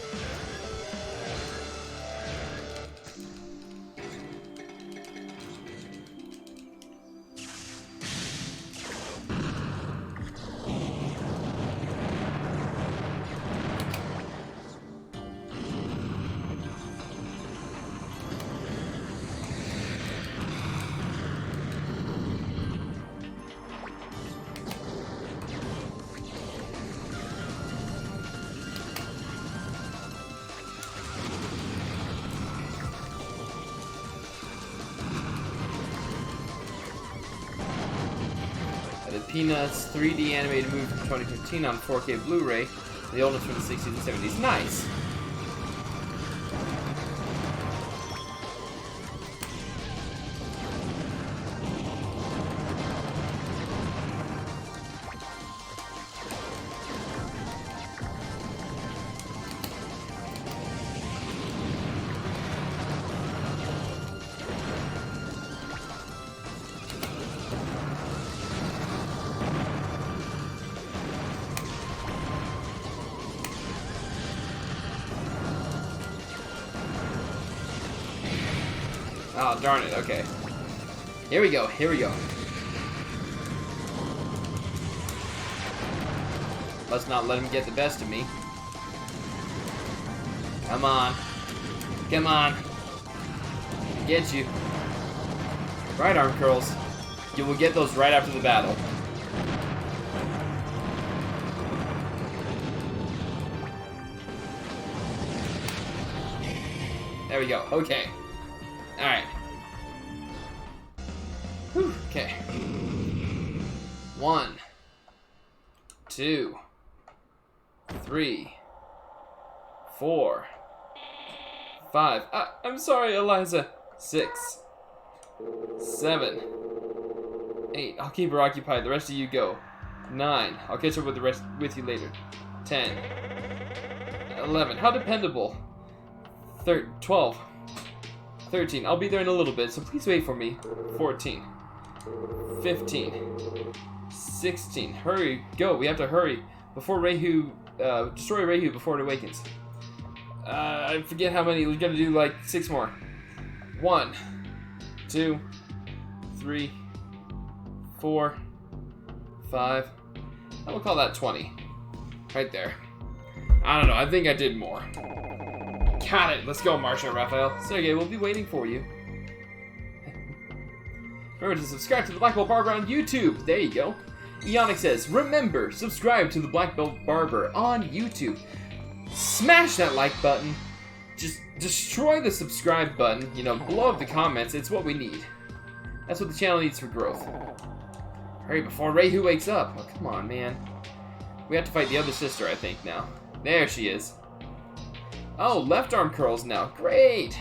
[SPEAKER 1] Peanuts 3D animated movie from 2015 on 4K Blu-ray. The oldest from the 60s and 70s. Nice! Oh, darn it. Okay. Here we go. Here we go. Let's not let him get the best of me. Come on. Come on. Get you. Right arm curls. You will get those right after the battle. There we go. Okay. Alright. Whew. Okay. 1, 2, 3, 4, 5. I'm sorry, Eliza. 6, 7, 8. I'll keep her occupied. The rest of you go. 9. I'll catch up with the rest with you later. 10, 11. How dependable. 12, 13. I'll be there in a little bit, so please wait for me. 14, 15, 16. Hurry, go. We have to hurry before Rahu, destroy Rahu before it awakens. I forget how many. We're gonna do like 6 more. 1, 2, 3, 4, 5. I will call that 20. Right there. I don't know. I think I did more. Got it. Let's go, Marsha and Raphael. Sergey, we'll be waiting for you. Remember to subscribe to the Black Belt Barber on YouTube. There you go. Eonic says, remember, subscribe to the Black Belt Barber on YouTube. Smash that like button. Just destroy the subscribe button. You know, blow up the comments. It's what we need. That's what the channel needs for growth. Hurry before Rahu wakes up. Oh, come on, man. We have to fight the other sister, I think, now. There she is. Oh, left arm curls now. Great!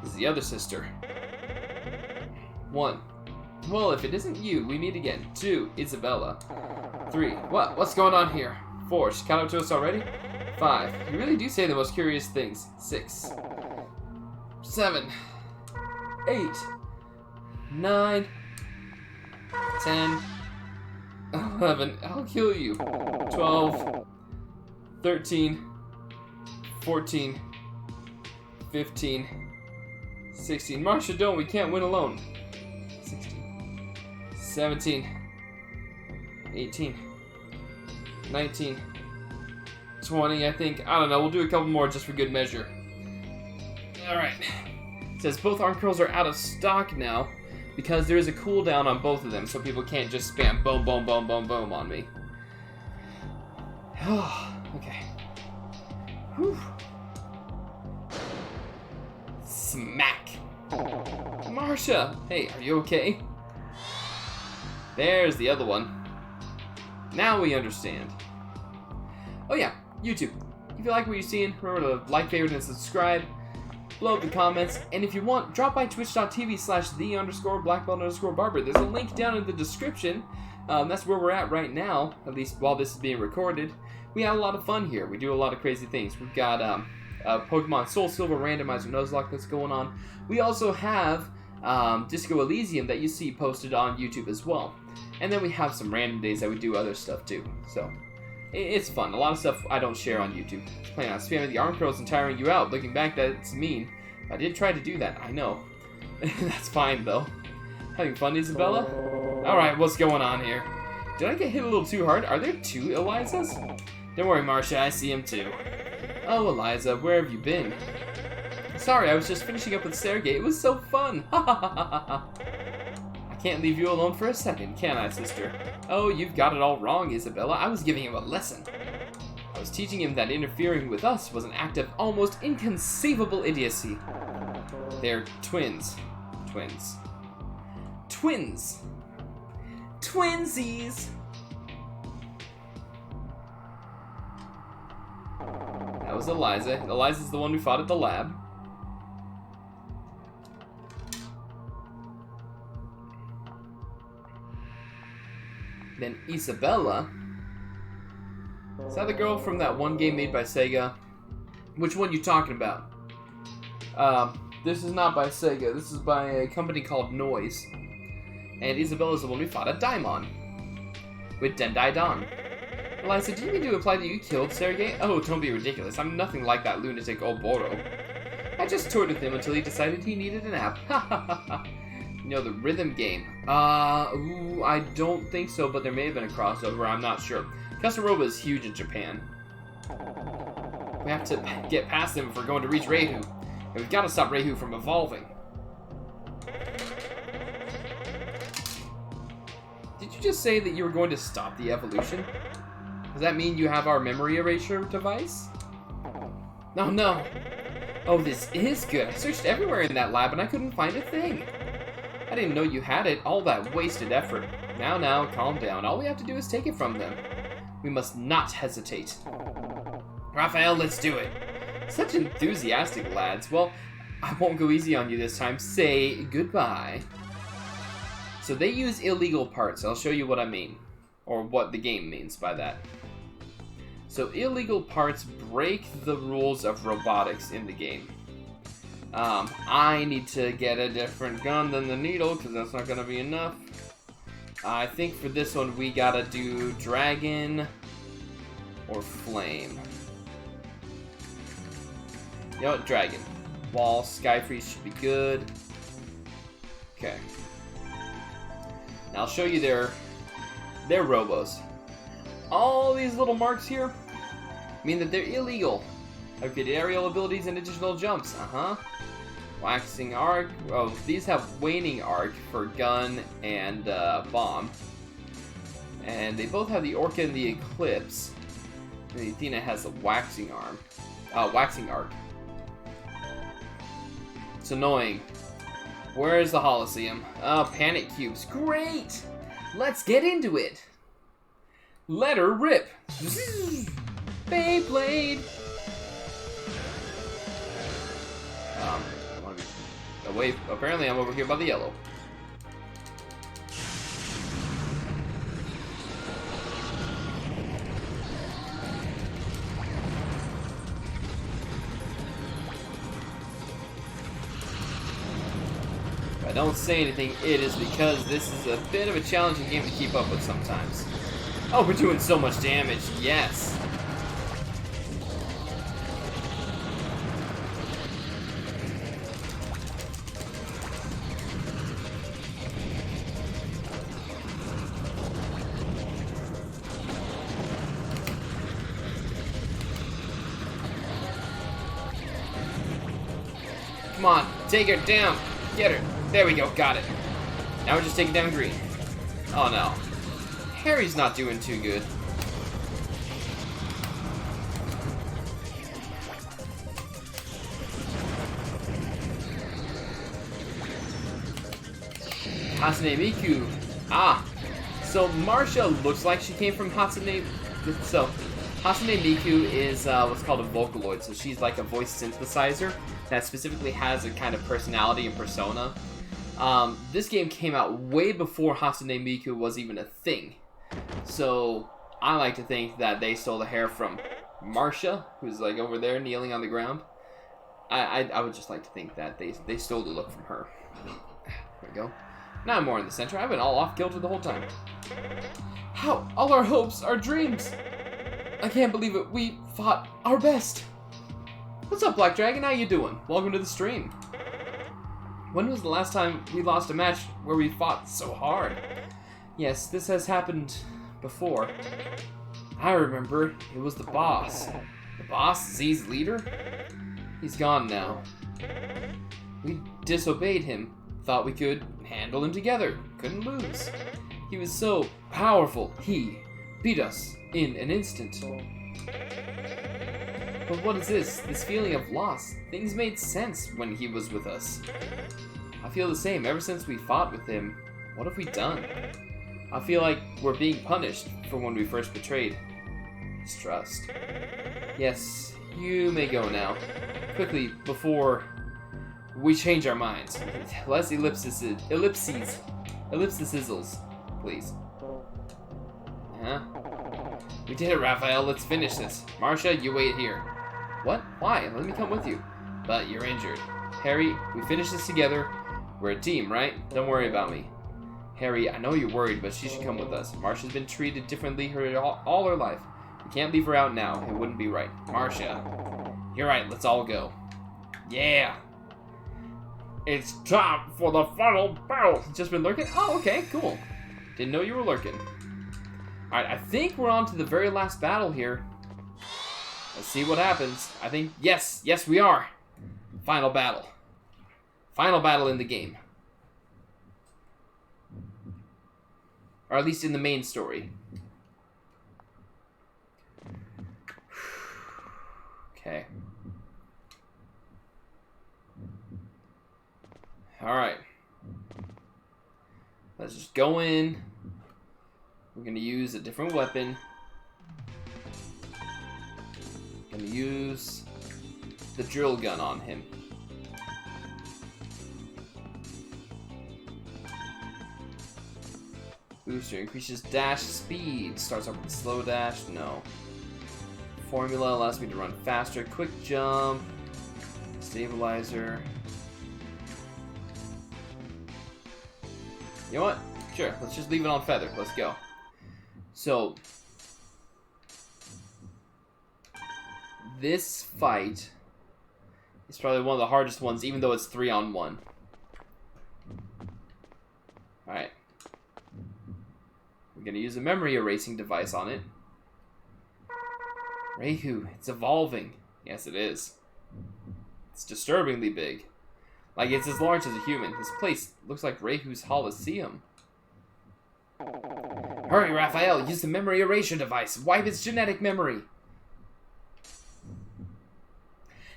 [SPEAKER 1] This is the other sister. 1. Well, if it isn't you, we meet again. 2. Isabella. 3. What's going on here? 4. She caught up to us already? 5. You really do say the most curious things. 6. 7. 8. 9. 10. 11. I'll kill you. 12. 13. 14. 15. 16. Marsha, don't. We can't win alone. 16. 17. 18. 19. 20, I think. I don't know. We'll do a couple more just for good measure. Alright. It says both arm curls are out of stock now, because there is a cooldown on both of them, so people can't just spam boom, boom, boom, boom, boom on me. Okay. Whew. Smack. Marsha! Hey, are you okay? There's the other one. Now we understand. Oh yeah, YouTube. If you like what you're seeing, remember to like, favorite, and subscribe. Blow up the comments, and if you want, drop by twitch.tv/the_blackbelt_barber. There's a link down in the description. That's where we're at right now, at least while this is being recorded. We have a lot of fun here. We do a lot of crazy things. We've got Pokemon Soul Silver Randomizer Nuzlocke that's going on. We also have Disco Elysium that you see posted on YouTube as well. And then we have some random days that we do other stuff too. So it's fun. A lot of stuff I don't share on YouTube. Just playing on spamming the arm curls and tiring you out. Looking back, that's mean. I did try to do that. I know. That's fine though. Having fun, Isabella? Alright, what's going on here? Did I get hit a little too hard? Are there 2 Elizas? Don't worry, Marsha. I see him too. Oh, Eliza, where have you been? Sorry, I was just finishing up with Sergey. It was so fun. Ha ha ha ha ha. I can't leave you alone for a second, can I, sister? Oh, you've got it all wrong, Isabella. I was giving him a lesson. I was teaching him that interfering with us was an act of almost inconceivable idiocy. They're twins. Twins. Twins! Twinsies! That was Eliza. Eliza's the one who fought at the lab. Then Isabella. Is that the girl from that one game made by Sega? Which one you talking about? This is not by Sega. This is by a company called Noise. And Isabella's the one who fought at Daimon. With Dendai Don. Eliza, do you mean to imply that you killed Sergei? Oh, don't be ridiculous. I'm nothing like that lunatic Oboro. I just toured with him until he decided he needed a nap. Ha ha ha ha. You know, the rhythm game. Ooh, I don't think so, but there may have been a crossover. I'm not sure. Custom Robo is huge in Japan. We have to get past him if we're going to reach Rahu. And we've got to stop Rahu from evolving. Did you just say that you were going to stop the evolution? Does that mean you have our memory erasure device? No, no. Oh, this is good. I searched everywhere in that lab and I couldn't find a thing. I didn't know you had it. All that wasted effort. Now, calm down. All we have to do is take it from them. We must not hesitate. Raphael, let's do it. Such enthusiastic lads. Well, I won't go easy on you this time. Say goodbye. So they use illegal parts. I'll show you what I mean. Or what the game means by that. So illegal parts break the rules of robotics in the game. I need to get a different gun than the needle because that's not going to be enough. I think for this one we gotta do dragon or flame. You know what? Dragon. Wall, sky freeze should be good. Okay. Now I'll show you their robos. All these little marks here mean that they're illegal. Upgraded aerial abilities and additional jumps. Waxing arc. Oh, these have waning arc for gun and bomb. And they both have the Orca and the Eclipse. And the Athena has the waxing arm. Waxing arc. It's annoying. Where's the Holosseum? Panic cubes. Great! Let's get into it. Let her rip. Beyblade. I want to be away. Apparently, I'm over here by the yellow. If I don't say anything, it is because this is a bit of a challenging game to keep up with sometimes. Oh, we're doing so much damage. Yes. Come on, take her down. Get her. There we go, got it. Now we're just taking down green. Oh no. Harry's not doing too good. Hatsune Miku. So Marcia looks like she came from Hatsune. So Hatsune Miku is what's called a Vocaloid. So she's like a voice synthesizer that specifically has a kind of personality and persona. This game came out way before Hatsune Miku was even a thing. So I like to think that they stole the hair from Marcia, who's like over there kneeling on the ground. I would just like to think that they stole the look from her. There we go. Now I'm more in the center. I've been all off kilter the whole time. How? All our hopes, our dreams. I can't believe it. We fought our best. What's up, Black Dragon? How you doing? Welcome to the stream. When was the last time we lost a match where we fought so hard? Yes, this has happened before. I remember. It was the boss. The boss? Z's leader? He's gone now. We disobeyed him. Thought we could handle him together. Couldn't lose. He was so powerful. He beat us in an instant. But what is this? This feeling of loss? Things made sense when he was with us. I feel the same ever since we fought with him. What have we done? I feel like we're being punished for when we first betrayed his trust. Yes, you may go now. Quickly, before we change our minds. Less ellipses, please. We did it, Raphael. Let's finish this. Marcia, you wait here. What? Why? Let me come with you. But you're injured. Harry, we finish this together. We're a team, right? Don't worry about me. Harry, I know you're worried, but she should come with us. Marcia's been treated differently all her life. Can't leave her out now. It wouldn't be right. Marcia. You're right. Let's all go. Yeah. It's time for the final battle. Just been lurking? Oh, okay. Cool. Didn't know you were lurking. Alright, I think we're on to the very last battle here. Let's see what happens. I think, yes, we are. Final battle. Final battle in the game. Or at least in the main story. Okay. Alright. Let's just go in. We're going to use a different weapon. Going to use the drill gun on him. Booster increases dash speed. Starts off with a slow dash. No. Formula allows me to run faster. Quick jump. Stabilizer. You know what? Sure. Let's just leave it on feather. Let's go. So, this fight is probably one of the hardest ones, even though it's 3-on-1. Alright. We're going to use a memory erasing device on it. Rahu, it's evolving. Yes, it is. It's disturbingly big. Like, it's as large as a human. This place looks like Rahu's Holocene. Hurry, Raphael, use the memory erasure device. Wipe its genetic memory.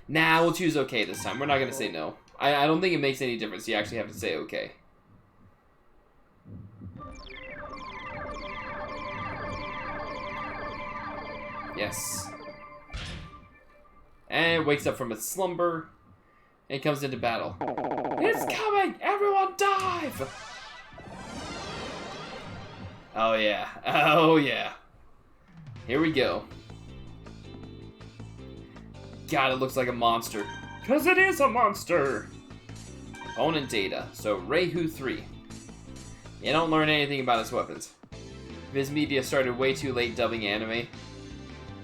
[SPEAKER 1] Nah, we'll choose okay this time. We're not going to say no. I don't think it makes any difference. You actually have to say okay. Yes. And it wakes up from its slumber. And it comes into battle. It's coming! Everyone dive! Oh yeah. Oh yeah. Here we go. God, it looks like a monster. Because it is a monster! Opponent data. So, Rahu 3. You don't learn anything about his weapons. Viz Media started way too late dubbing anime.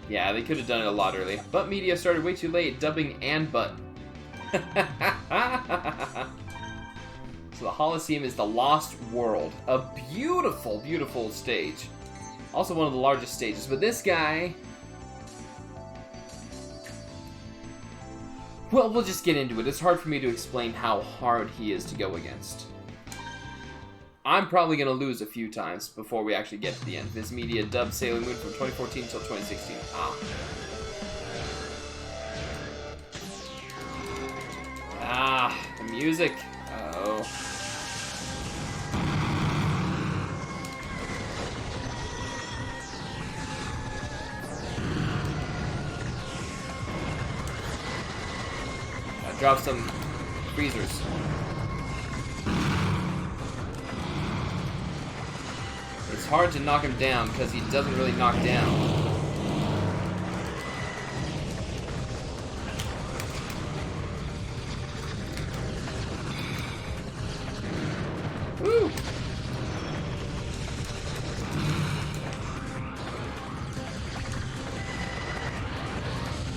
[SPEAKER 1] Yeah, they could have done it a lot earlier. But Media started way too late dubbing and but. So the Holocene is the Lost World. A beautiful, beautiful stage. Also one of the largest stages. But this guy... Well, we'll just get into it. It's hard for me to explain how hard he is to go against. I'm probably going to lose a few times before we actually get to the end. Viz Media dubbed Sailor Moon from 2014 until 2016. The music. Uh-oh. Drop some freezers. It's hard to knock him down because he doesn't really knock down. Woo!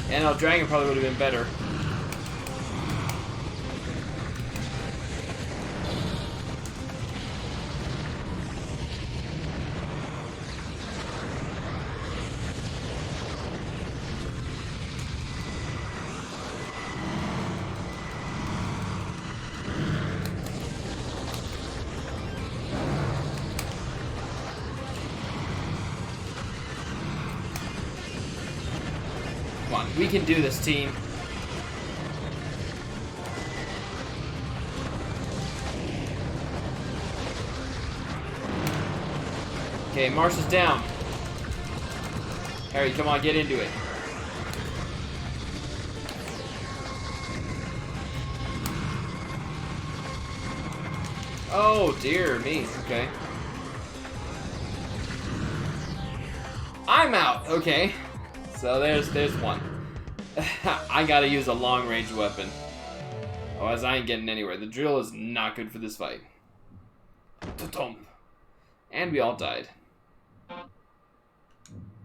[SPEAKER 1] And El Dragon probably would have been better. Come on, we can do this, team. Okay, Mars is down. Harry, come on, get into it. Oh, dear me. Okay. I'm out. Okay. So there's one. I gotta use a long-range weapon. Otherwise, I ain't getting anywhere. The drill is not good for this fight. And we all died.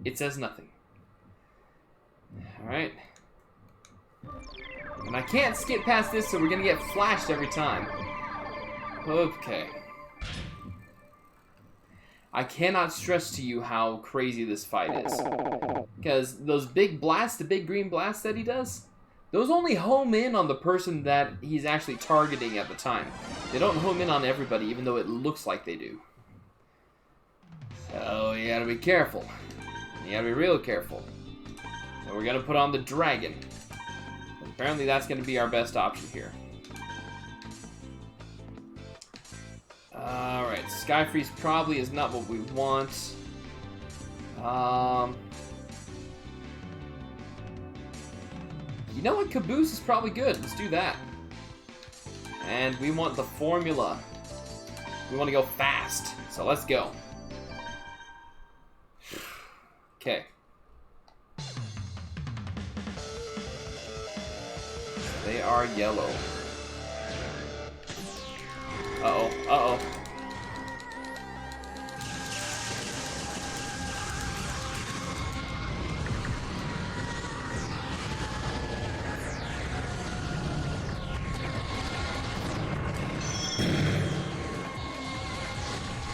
[SPEAKER 1] It says nothing. Alright. And I can't skip past this, so we're gonna get flashed every time. Okay. I cannot stress to you how crazy this fight is. Because those big blasts, the big green blasts that he does, those only home in on the person that he's actually targeting at the time. They don't home in on everybody, even though it looks like they do. So you gotta be careful. You gotta be real careful. So we're gonna put on the dragon. Apparently that's gonna be our best option here. Alright, Sky Freeze probably is not what we want. You know what? Caboose is probably good. Let's do that. And we want the formula. We want to go fast. So let's go. Okay. They are yellow. Uh-oh. Uh-oh.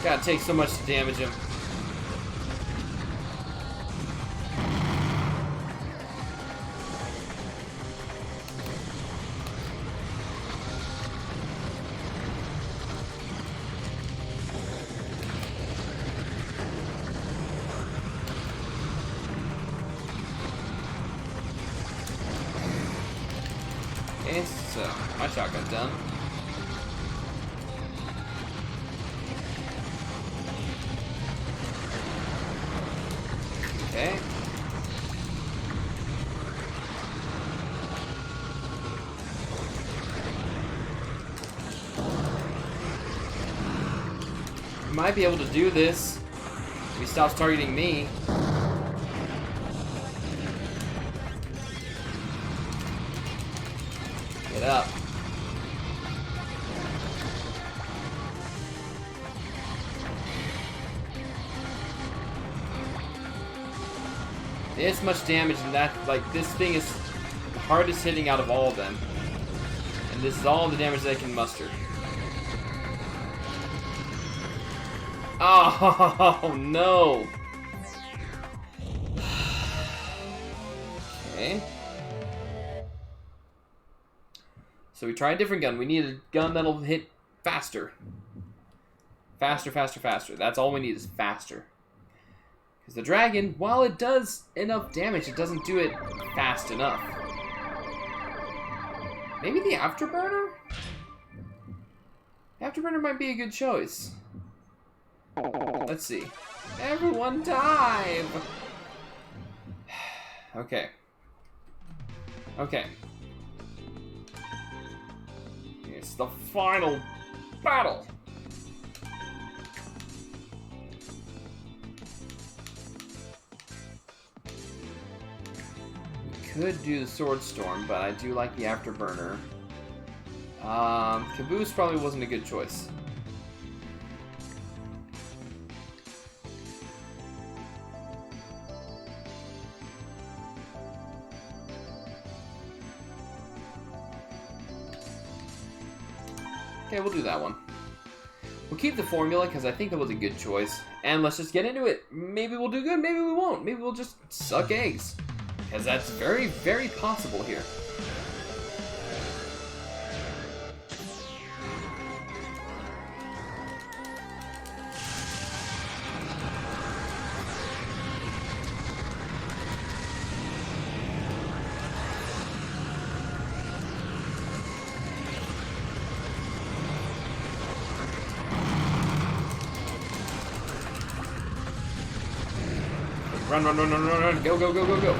[SPEAKER 1] God, it takes so much to damage him. Okay, so my shotgun's done. Okay. We might be able to do this if he stops targeting me. Get up. This much damage, and that, like, this thing is the hardest hitting out of all of them. And this is all the damage they can muster. Oh, no! Okay. So we try a different gun. We need a gun that'll hit faster. Faster, faster, faster. That's all we need is faster. Because the dragon, while it does enough damage, it doesn't do it fast enough. Maybe the Afterburner? Afterburner might be a good choice. Let's see. Everyone dive! Okay. Okay. It's the final battle! Could do the Sword Storm, but I do like the Afterburner. Caboose probably wasn't a good choice. Okay, we'll do that one. We'll keep the formula because I think that was a good choice. And let's just get into it. Maybe we'll do good, maybe we won't. Maybe we'll just suck eggs. Because that's very, very possible here. Run, run, run, run, run, run. Go, go, go, go, go.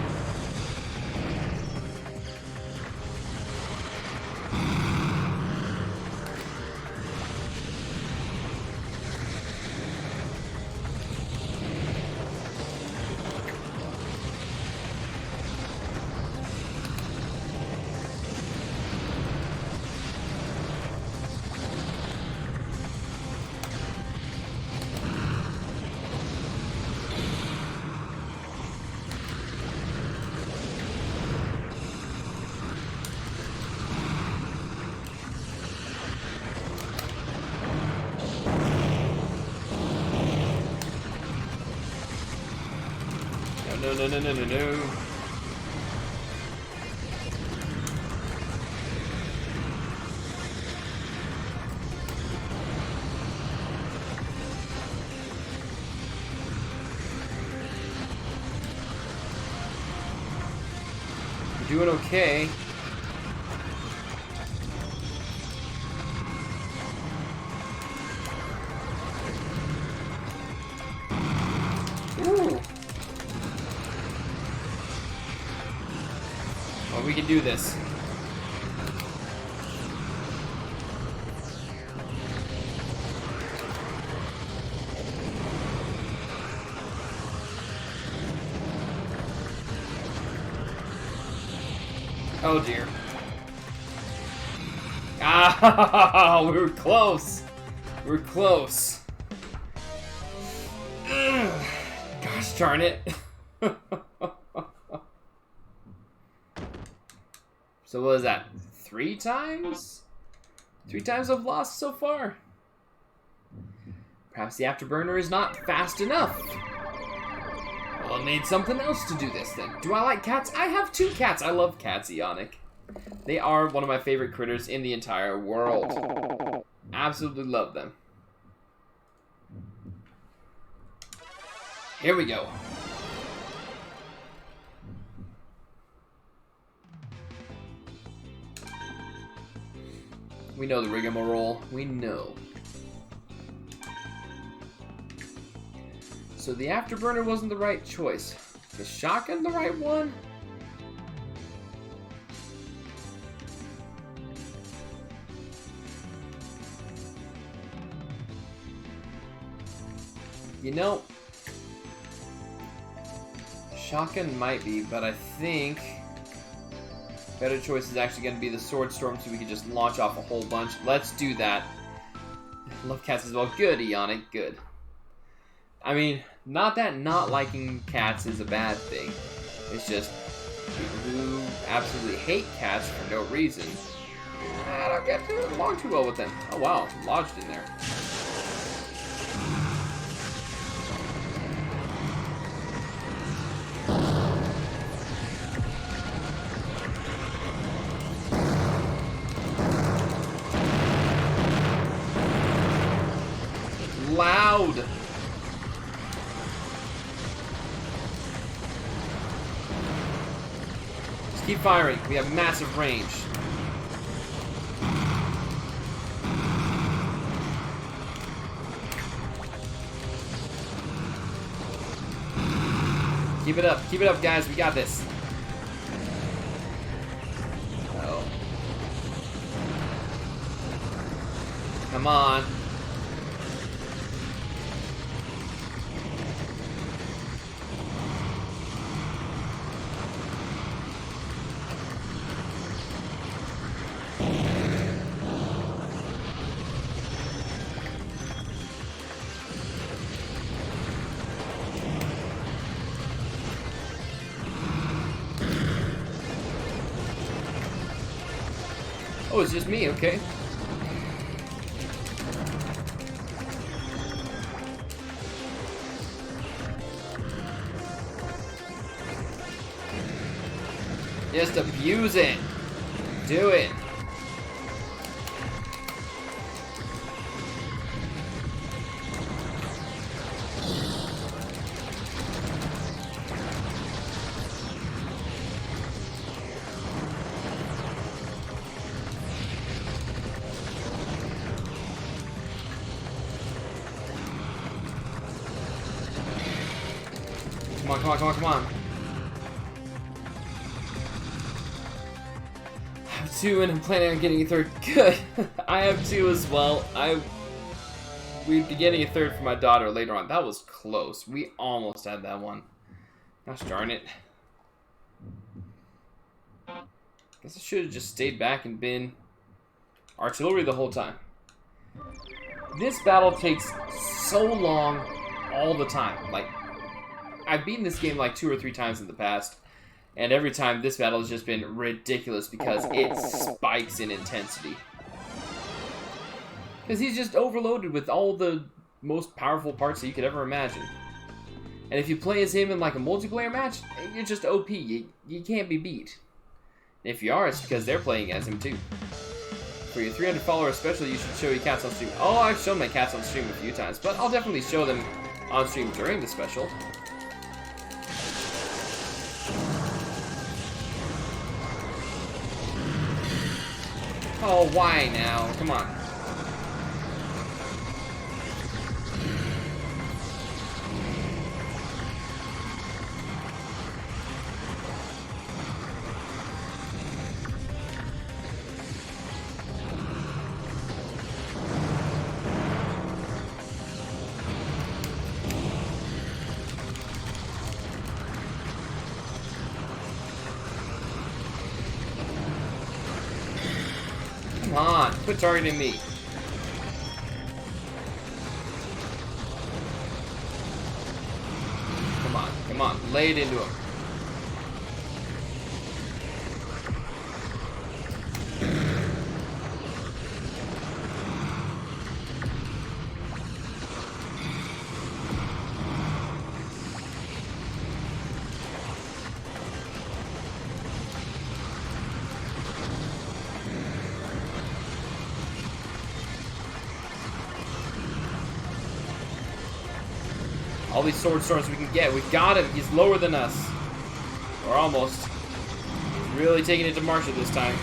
[SPEAKER 1] no, no, no, no, no, no. We're doing okay. Ooh. Well, we can do this. Oh dear. Ah, we were close. We were close. Ugh. Gosh darn it. So what is that? 3 times? 3 times I've lost so far? Perhaps the afterburner is not fast enough. Well, I need something else to do this then. Do I like cats? I have 2 cats. I love cats, Eonic. They are one of my favorite critters in the entire world. Absolutely love them. Here we go. We know the rigmarole. We know. So the afterburner wasn't the right choice. The shotgun the right one? You know, shotgun might be, but I think better choice is actually going to be the sword storm, so we can just launch off a whole bunch. Let's do that. Love cats as well. Good, Eonic. Good. I mean, not that not liking cats is a bad thing. It's just people who absolutely hate cats for no reason. I don't get along too well with them. Oh wow, lodged in there. Loud. Just keep firing. We have massive range. Keep it up. Keep it up, guys. We got this. Uh-oh. Come on. Oh, it's just me, okay. Just abuse it. Do it. Come on, come on, come on, come on. I have 2 and I'm planning on getting a 3rd. Good. I have 2 as well. We'd be getting a 3rd for my daughter later on. That was close. We almost had that one. Gosh darn it. Guess I should have just stayed back and been artillery the whole time. This battle takes so long all the time. Like, I've beaten this game like 2 or 3 times in the past, and every time this battle has just been ridiculous because it spikes in intensity. Because he's just overloaded with all the most powerful parts that you could ever imagine. And if you play as him in like a multiplayer match, you're just OP. You can't be beat. If you are, it's because they're playing as him too. For your 300 followers especially, you should show your cats on stream. Oh, I've shown my cats on stream a few times, but I'll definitely show them on stream during the special. Oh, why now? Come on. Come on, quit targeting me. Come on, lay it into him. All these sword storms we can get. We've got him. He's lower than us. Or almost. He's really taking it to Marsha this time.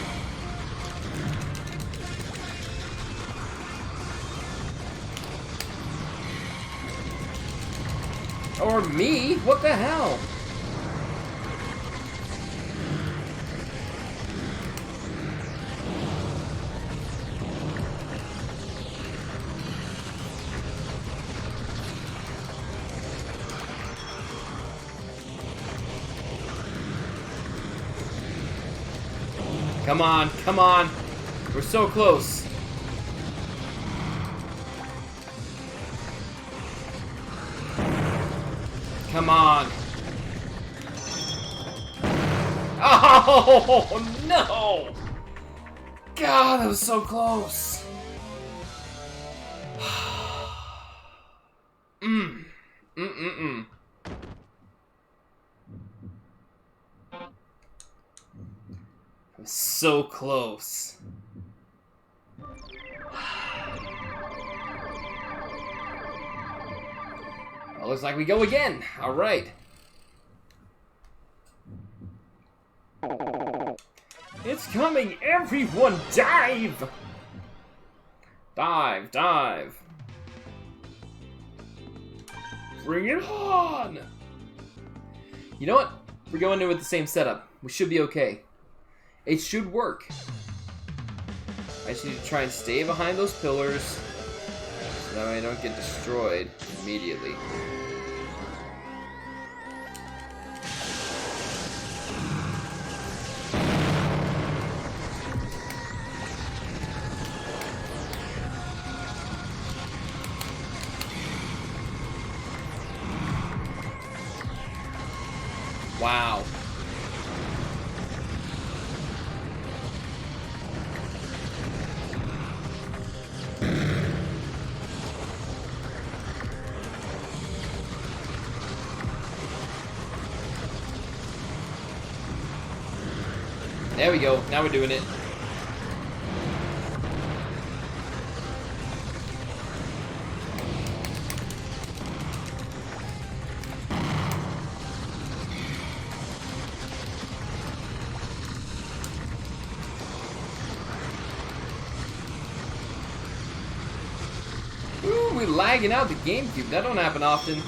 [SPEAKER 1] Or me? What the hell? Come on, come on. We're so close. Come on. Oh, no. God, that was so close. So close. Well, looks like we go again. All right. It's coming, everyone! Dive! Dive, dive. Bring it on! You know what? We're going in with the same setup. We should be okay. It should work. I just need to try and stay behind those pillars so that way I don't get destroyed immediately. Wow. There we go. Now we're doing it. Ooh, we're lagging out the GameCube. That don't happen often.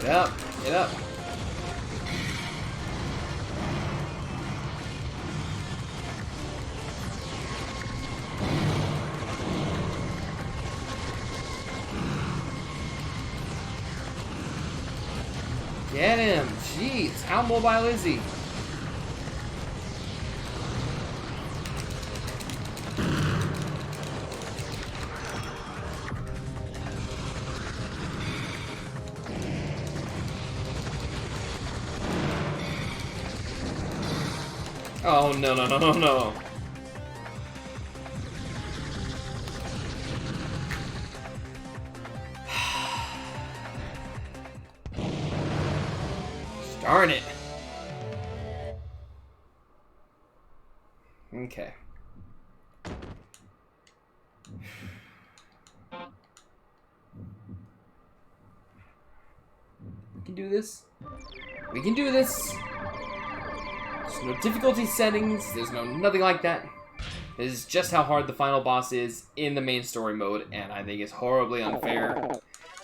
[SPEAKER 1] Get up, get up. Get him! Jeez, how mobile is he? Oh, no, no, no, no, no. Darn it. Okay. We can do this. We can do this. There's no difficulty settings. There's nothing like that. This is just how hard the final boss is in the main story mode, and I think it's horribly unfair.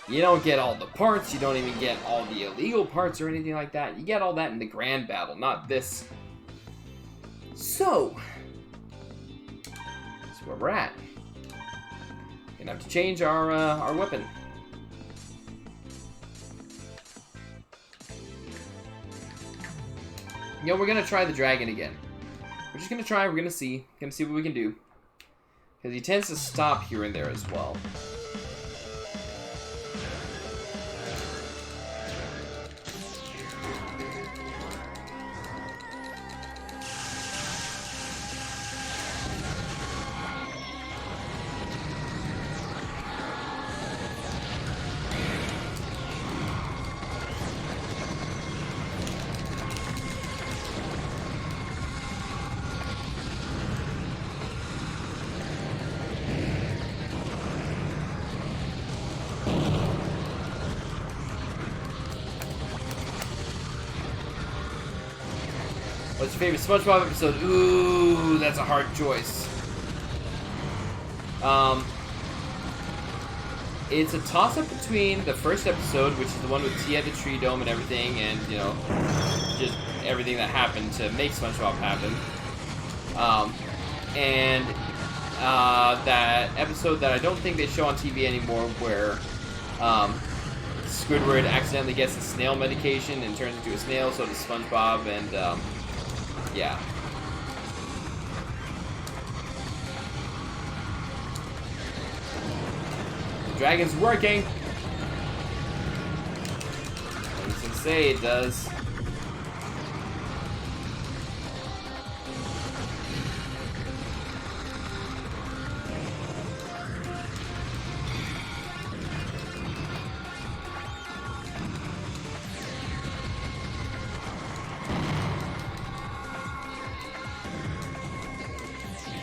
[SPEAKER 1] You don't get all the parts. You don't even get all the illegal parts or anything like that. You get all that in the grand battle, not this. So, that's where we're at. Gonna have to change our weapon. You know, we're gonna try the dragon again. We're just gonna try, we're gonna see what we can do. Because he tends to stop here and there as well. What's your favorite SpongeBob episode? Ooh, that's a hard choice. It's a toss-up between the first episode, which is the one with Tia at the tree dome and everything, and, you know, just everything that happened to make SpongeBob happen. And that episode that I don't think they show on TV anymore, where Squidward accidentally gets the snail medication and turns into a snail, so does SpongeBob, and yeah. The dragon's working! I was gonna say it does.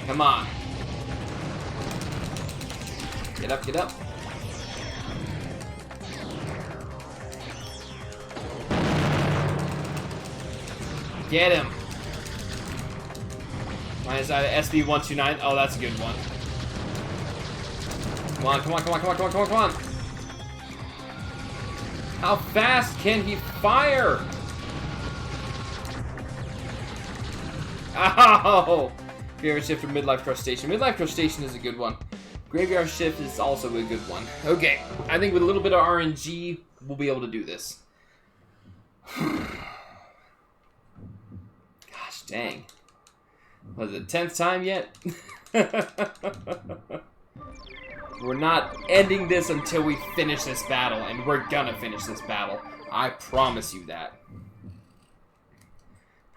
[SPEAKER 1] Come on. Get up, get up. Get him. Minus SB129. Oh, that's a good one. Come on, come on, come on, come on, come on, come on, come on. How fast can he fire? Ow! Graveyard Shift or Midlife Crustacean. Midlife Crustacean is a good one. Graveyard Shift is also a good one. Okay, I think with a little bit of RNG, we'll be able to do this. Gosh dang. Was it 10th time yet? We're not ending this until we finish this battle, and we're gonna finish this battle. I promise you that.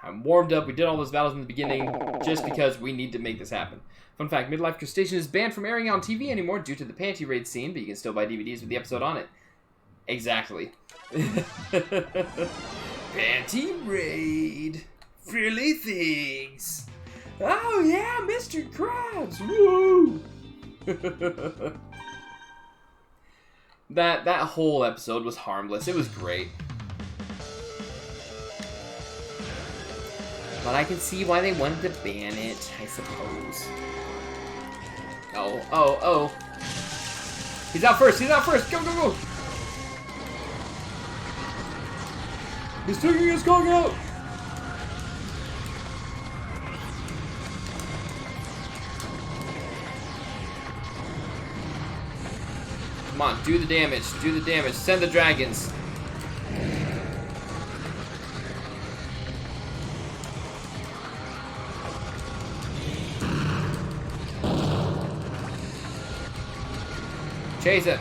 [SPEAKER 1] I'm warmed up. We did all those battles in the beginning just because we need to make this happen. Fun fact, Midlife Crustacean is banned from airing on TV anymore due to the panty raid scene, but you can still buy DVDs with the episode on it. Exactly. Panty raid. Frilly things. Oh yeah, Mr. Krabs. Woo! That whole episode was harmless. It was great. But I can see why they wanted to ban it, I suppose. Oh, oh, oh. He's out first, he's out first! Go, go, go! He's taking his Kong out! Come on, do the damage, do the damage. Send the dragons. Chase it.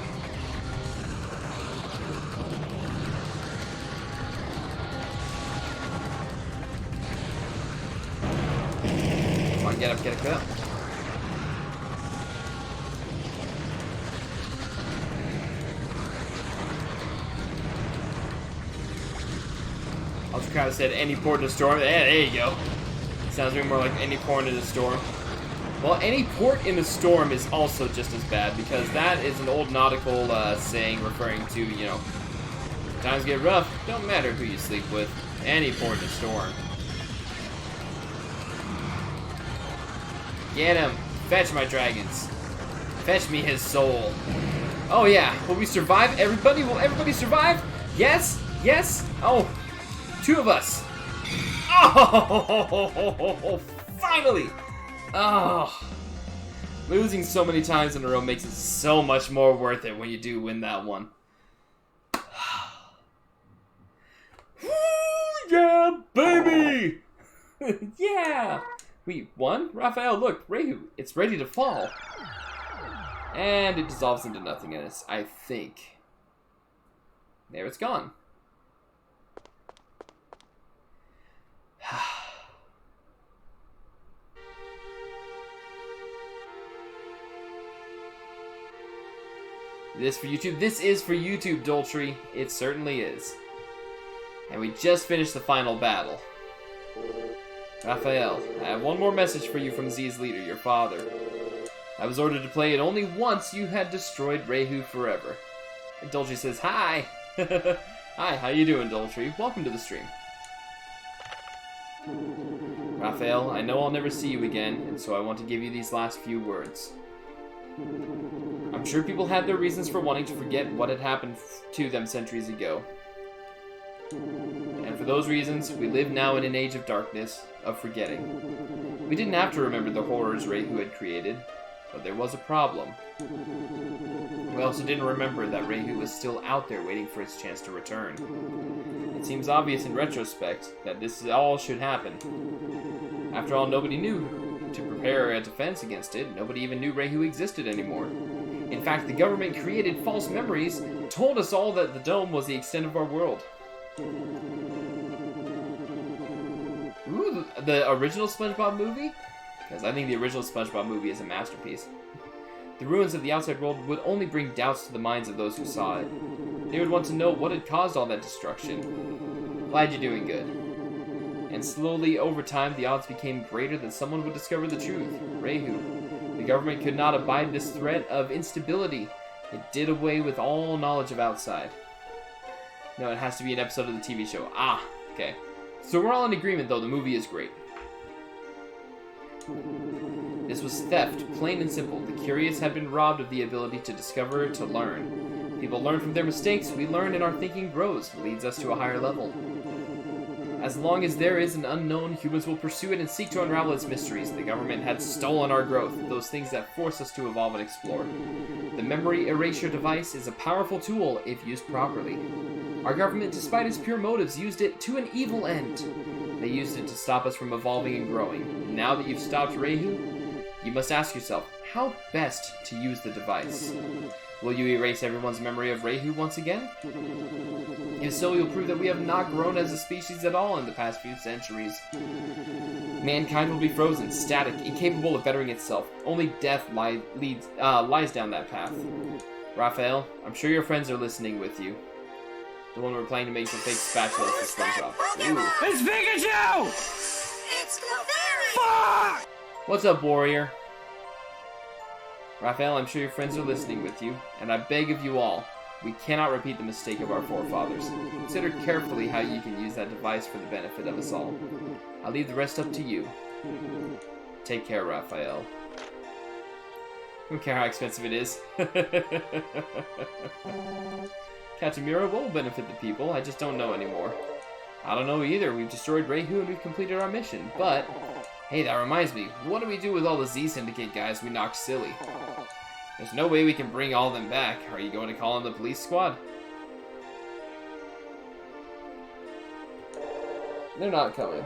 [SPEAKER 1] get up, get up, get up. Ultra said any port in a storm. Yeah, there you go. Sounds more like any port in a storm. Well, any port in a storm is also just as bad, because that is an old nautical saying referring to, you know, times get rough, don't matter who you sleep with. Any port in a storm. Get him. Fetch my dragons. Fetch me his soul. Oh yeah, will we survive? Everybody? Will everybody survive? Yes? Yes? Oh, 2 of us. Oh, finally! Oh, losing so many times in a row makes it so much more worth it when you do win that one. Yeah, baby! Yeah! We won? Raphael, look, Rahu, it's ready to fall. And it dissolves into nothingness, I think. There it's gone. This for YouTube? This is for YouTube, Doltry. It certainly is. And we just finished the final battle. Raphael, I have one more message for you from Z's leader, your father. I was ordered to play it only once you had destroyed Rahu forever. And Doltry says, hi! Hi, how you doing, Doltry? Welcome to the stream. Raphael, I know I'll never see you again, and so I want to give you these last few words. I'm sure people had their reasons for wanting to forget what had happened to them centuries ago. And for those reasons, we live now in an age of darkness, of forgetting. We didn't have to remember the horrors Rahu had created, but there was a problem. We also didn't remember that Rahu was still out there waiting for its chance to return. It seems obvious in retrospect that this all should happen. After all, nobody knew to prepare a defense against it. Nobody even knew Rahu existed anymore. In fact, the government created false memories, told us all that the dome was the extent of our world. Ooh, the original Spongebob movie? Because I think the original Spongebob movie is a masterpiece. The ruins of the outside world would only bring doubts to the minds of those who saw it. They would want to know what had caused all that destruction. Glad you're doing good. And slowly, over time, the odds became greater that someone would discover the truth. Rahu. The government could not abide this threat of instability. It did away with all knowledge of outside. No, it has to be an episode of the TV show. Ah, okay. So we're all in agreement, though. The movie is great. This was theft, plain and simple. The curious had been robbed of the ability to discover, to learn. People learn from their mistakes. We learn and our thinking grows, leads us to a higher level. As long as there is an unknown, humans will pursue it and seek to unravel its mysteries. The government had stolen our growth, those things that force us to evolve and explore. The memory erasure device is a powerful tool if used properly. Our government, despite its pure motives, used it to an evil end. They used it to stop us from evolving and growing. Now that you've stopped Rahu, you must ask yourself, how best to use the device? Will you erase everyone's memory of Rahu once again? If so, you'll prove that we have not grown as a species at all in the past few centuries. Mankind will be frozen, static, incapable of bettering itself. Only death lies down that path. Raphael, I'm sure your friends are listening with you. The one we're planning to make some fake spatulas for SpongeBob. Ooh.
[SPEAKER 2] It's Pikachu!
[SPEAKER 3] It's Clefairy!
[SPEAKER 2] Fuck!
[SPEAKER 1] What's up, warrior? Raphael, I'm sure your friends are listening with you, and I beg of you all, we cannot repeat the mistake of our forefathers. Consider carefully how you can use that device for the benefit of us all. I'll leave the rest up to you. Take care, Raphael. I don't care how expensive it is. Katamura will benefit the people, I just don't know anymore. I don't know either. We've destroyed Rahu and we've completed our mission, but... Hey, that reminds me, what do we do with all the Z Syndicate guys we knocked silly? There's no way we can bring all of them back. Are you going to call in the police squad? They're not coming.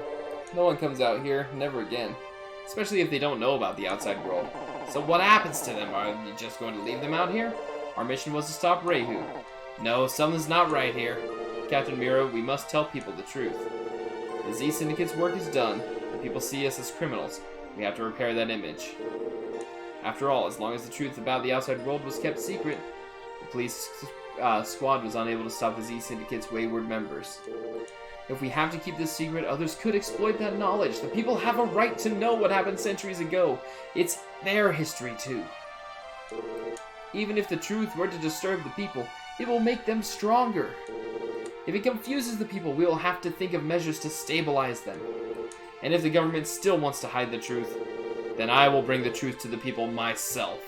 [SPEAKER 1] No one comes out here, never again. Especially if they don't know about the outside world. So what happens to them? Are you just going to leave them out here? Our mission was to stop Rahu. No, something's not right here. Captain Miro, we must tell people the truth. The Z Syndicate's work is done. People see us as criminals. We have to repair that image. After all, as long as the truth about the outside world was kept secret, the police squad was unable to stop the Z Syndicate's wayward members. If we have to keep this secret, others could exploit that knowledge. The people have a right to know what happened centuries ago. It's their history, too. Even if the truth were to disturb the people, it will make them stronger. If it confuses the people, we will have to think of measures to stabilize them. And if the government still wants to hide the truth, then I will bring the truth to the people myself.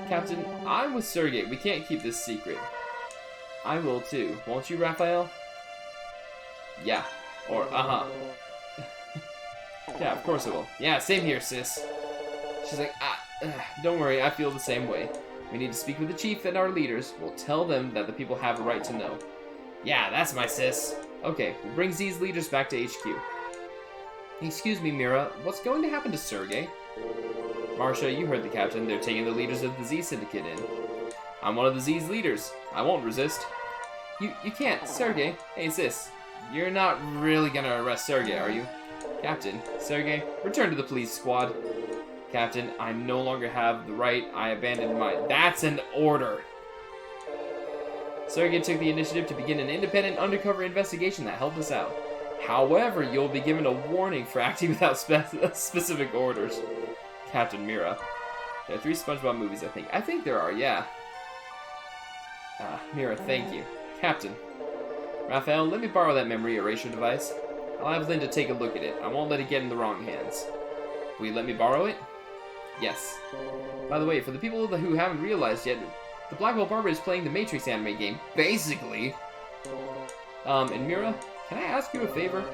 [SPEAKER 1] Captain, I'm with Sergei. We can't keep this secret. I will too. Won't you, Raphael? Yeah. Or, uh-huh. Yeah, of course I will. Yeah, same here, sis. She's like, don't worry, I feel the same way. We need to speak with the chief and our leaders. We'll tell them that the people have a right to know. Yeah, that's my sis. Okay, we'll bring Z's leaders back to HQ. Excuse me, Mira. What's going to happen to Sergei? Marcia, you heard the captain. They're taking the leaders of the Z Syndicate in. I'm one of the Z's leaders. I won't resist. You can't. Sergei. Hey, sis. You're not really gonna arrest Sergei, are you? Captain. Sergei, return to the police squad. Captain, I no longer have the right. I abandoned my... That's an order. Sergei took the initiative to begin an independent undercover investigation that helped us out. However, you'll be given a warning for acting without specific orders. Captain Mira. There are 3 Spongebob movies, I think. I think there are, yeah. Mira, thank you. Captain. Raphael, let me borrow that memory erasure device. I'll have Linda take a look at it. I won't let it get in the wrong hands. Will you let me borrow it? Yes. By the way, for the people who haven't realized yet, the Blackwell Barber is playing the Matrix anime game. Basically. And Mira, can I ask you a favor?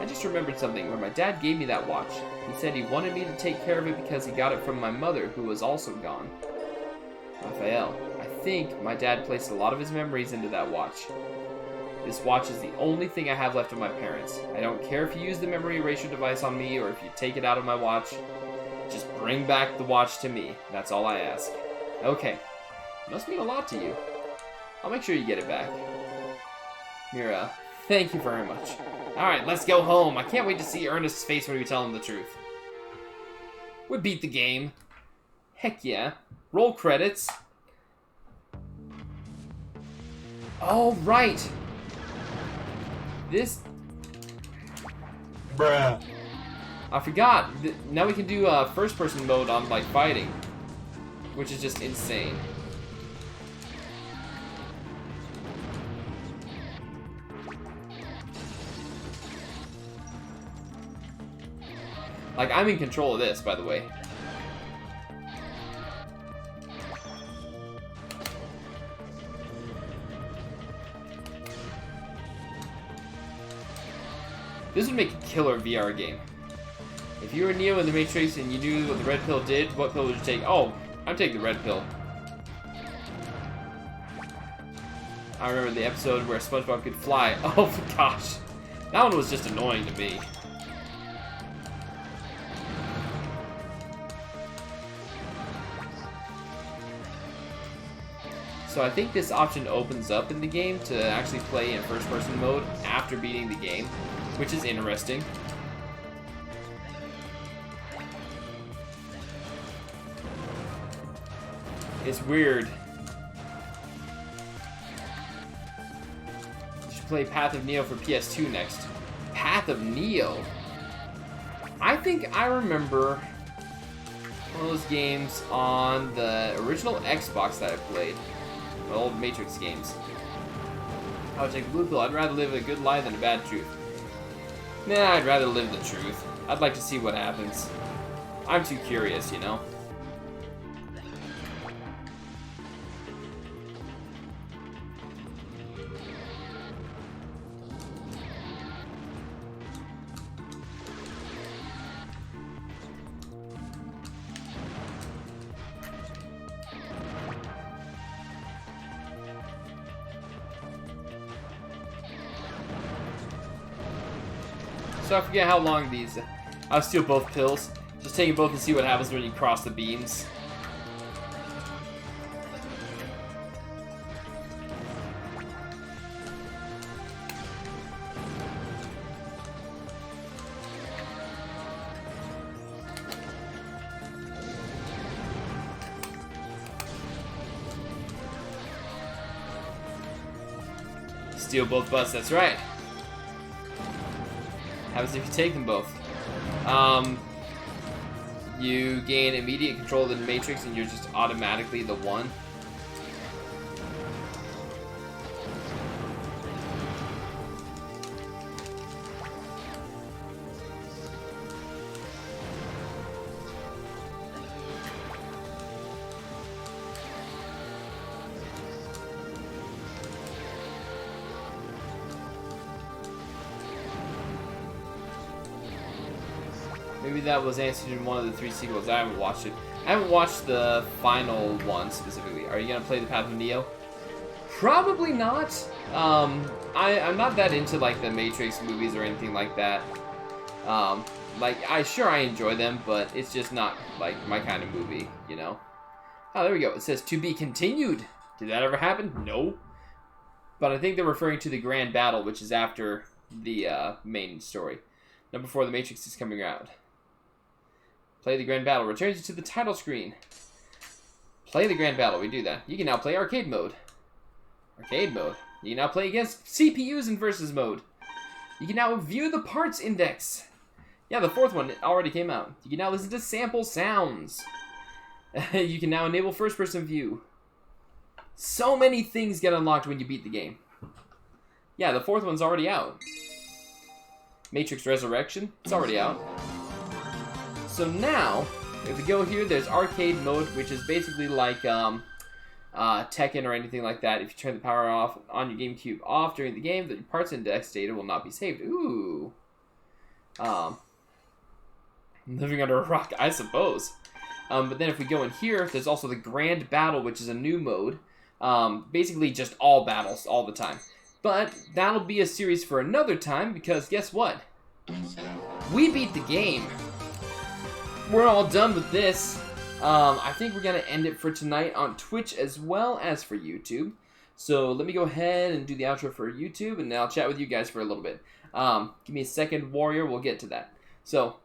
[SPEAKER 1] I just remembered something where my dad gave me that watch. He said he wanted me to take care of it because he got it from my mother, who was also gone. Raphael, I think my dad placed a lot of his memories into that watch. This watch is the only thing I have left of my parents. I don't care if you use the memory erasure device on me or if you take it out of my watch. Just bring back the watch to me. That's all I ask. Okay. It must mean a lot to you. I'll make sure you get it back. Mira, thank you very much. Alright, let's go home. I can't wait to see Ernest's face when we tell him the truth. We beat the game. Heck yeah. Roll credits. Oh, right. This...
[SPEAKER 2] Bruh.
[SPEAKER 1] I forgot. Now we can do first-person mode on, like, fighting. Which is just insane. Like, I'm in control of this, by the way. This would make a killer VR game. If you were Neo in the Matrix and you knew what the red pill did, what pill would you take? Oh, I'm taking the red pill. I remember the episode where SpongeBob could fly. Oh gosh. That one was just annoying to me. So I think this option opens up in the game to actually play in first-person mode after beating the game, which is interesting. It's weird. You should play Path of Neo for PS2 next. Path of Neo? I think I remember one of those games on the original Xbox that I played. The old Matrix games. I would take blue pill. I'd rather live a good lie than a bad truth. Nah, I'd rather live the truth. I'd like to see what happens. I'm too curious, you know? So I forget how long these... I'll steal both pills. Just take them both and see what happens when you cross the beams. Steal both busts, that's right. Happens if you take them both. You gain immediate control of the Matrix and you're just automatically the one. Maybe that was answered in one of the 3 sequels. I haven't watched it. I haven't watched the final one specifically. Are you going to play the Path of Neo? Probably not. I'm not that into like the Matrix movies or anything like that. I enjoy them, but it's just not like my kind of movie, you know. Oh, there we go. It says to be continued. Did that ever happen? No. But I think they're referring to the grand battle, which is after the main story. Not before the Matrix is coming around. Play the grand battle. Returns you to the title screen. Play the grand battle. We do that. You can now play arcade mode. Arcade mode. You can now play against CPUs in versus mode. You can now view the parts index. Yeah, the 4th one already came out. You can now listen to sample sounds. You can now enable first-person view. So many things get unlocked when you beat the game. Yeah, the 4th one's already out. Matrix Resurrection, it's already out. So now, if we go here, there's arcade mode, which is basically like Tekken or anything like that. If you turn the power off on your GameCube off during the game, the parts index data will not be saved. Ooh. Living under a rock, I suppose. But then if we go in here, there's also the Grand Battle, which is a new mode. Basically just all battles all the time. But that'll be a series for another time, because guess what? We beat the game. We're all done with this. I think we're going to end it for tonight on Twitch as well as for YouTube. So let me go ahead and do the outro for YouTube, and then I'll chat with you guys for a little bit. Give me a second, Warrior. We'll get to that. So,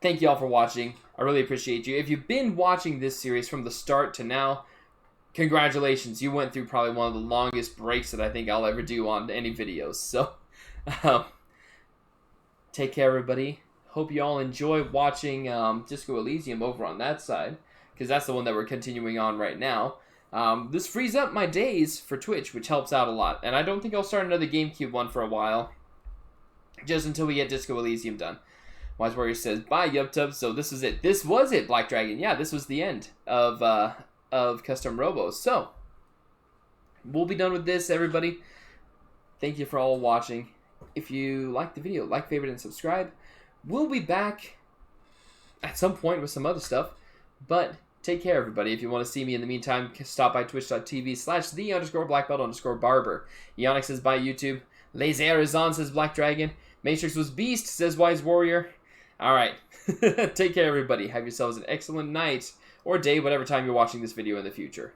[SPEAKER 1] thank you all for watching. I really appreciate you. If you've been watching this series from the start to now, congratulations. You went through probably one of the longest breaks that I think I'll ever do on any videos. So, take care, everybody. Hope you all enjoy watching Disco Elysium over on that side, because that's the one that we're continuing on right now. This frees up my days for Twitch, which helps out a lot. And I don't think I'll start another GameCube one for a while, just until we get Disco Elysium done. Wise Warrior says, bye, YubTub. So this is it. This was it, Black Dragon. Yeah, this was the end of Custom Robo. So, we'll be done with this, everybody. Thank you for all watching. If you liked the video, like, favorite, and subscribe. We'll be back at some point with some other stuff. But take care, everybody. If you want to see me in the meantime, stop by twitch.tv/the_blackbelt_barber. Eonic says, bye, YouTube. Laser is on, says Black Dragon. Matrix was beast, says Wise Warrior. Alright. Take care, everybody. Have yourselves an excellent night or day, whatever time you're watching this video in the future.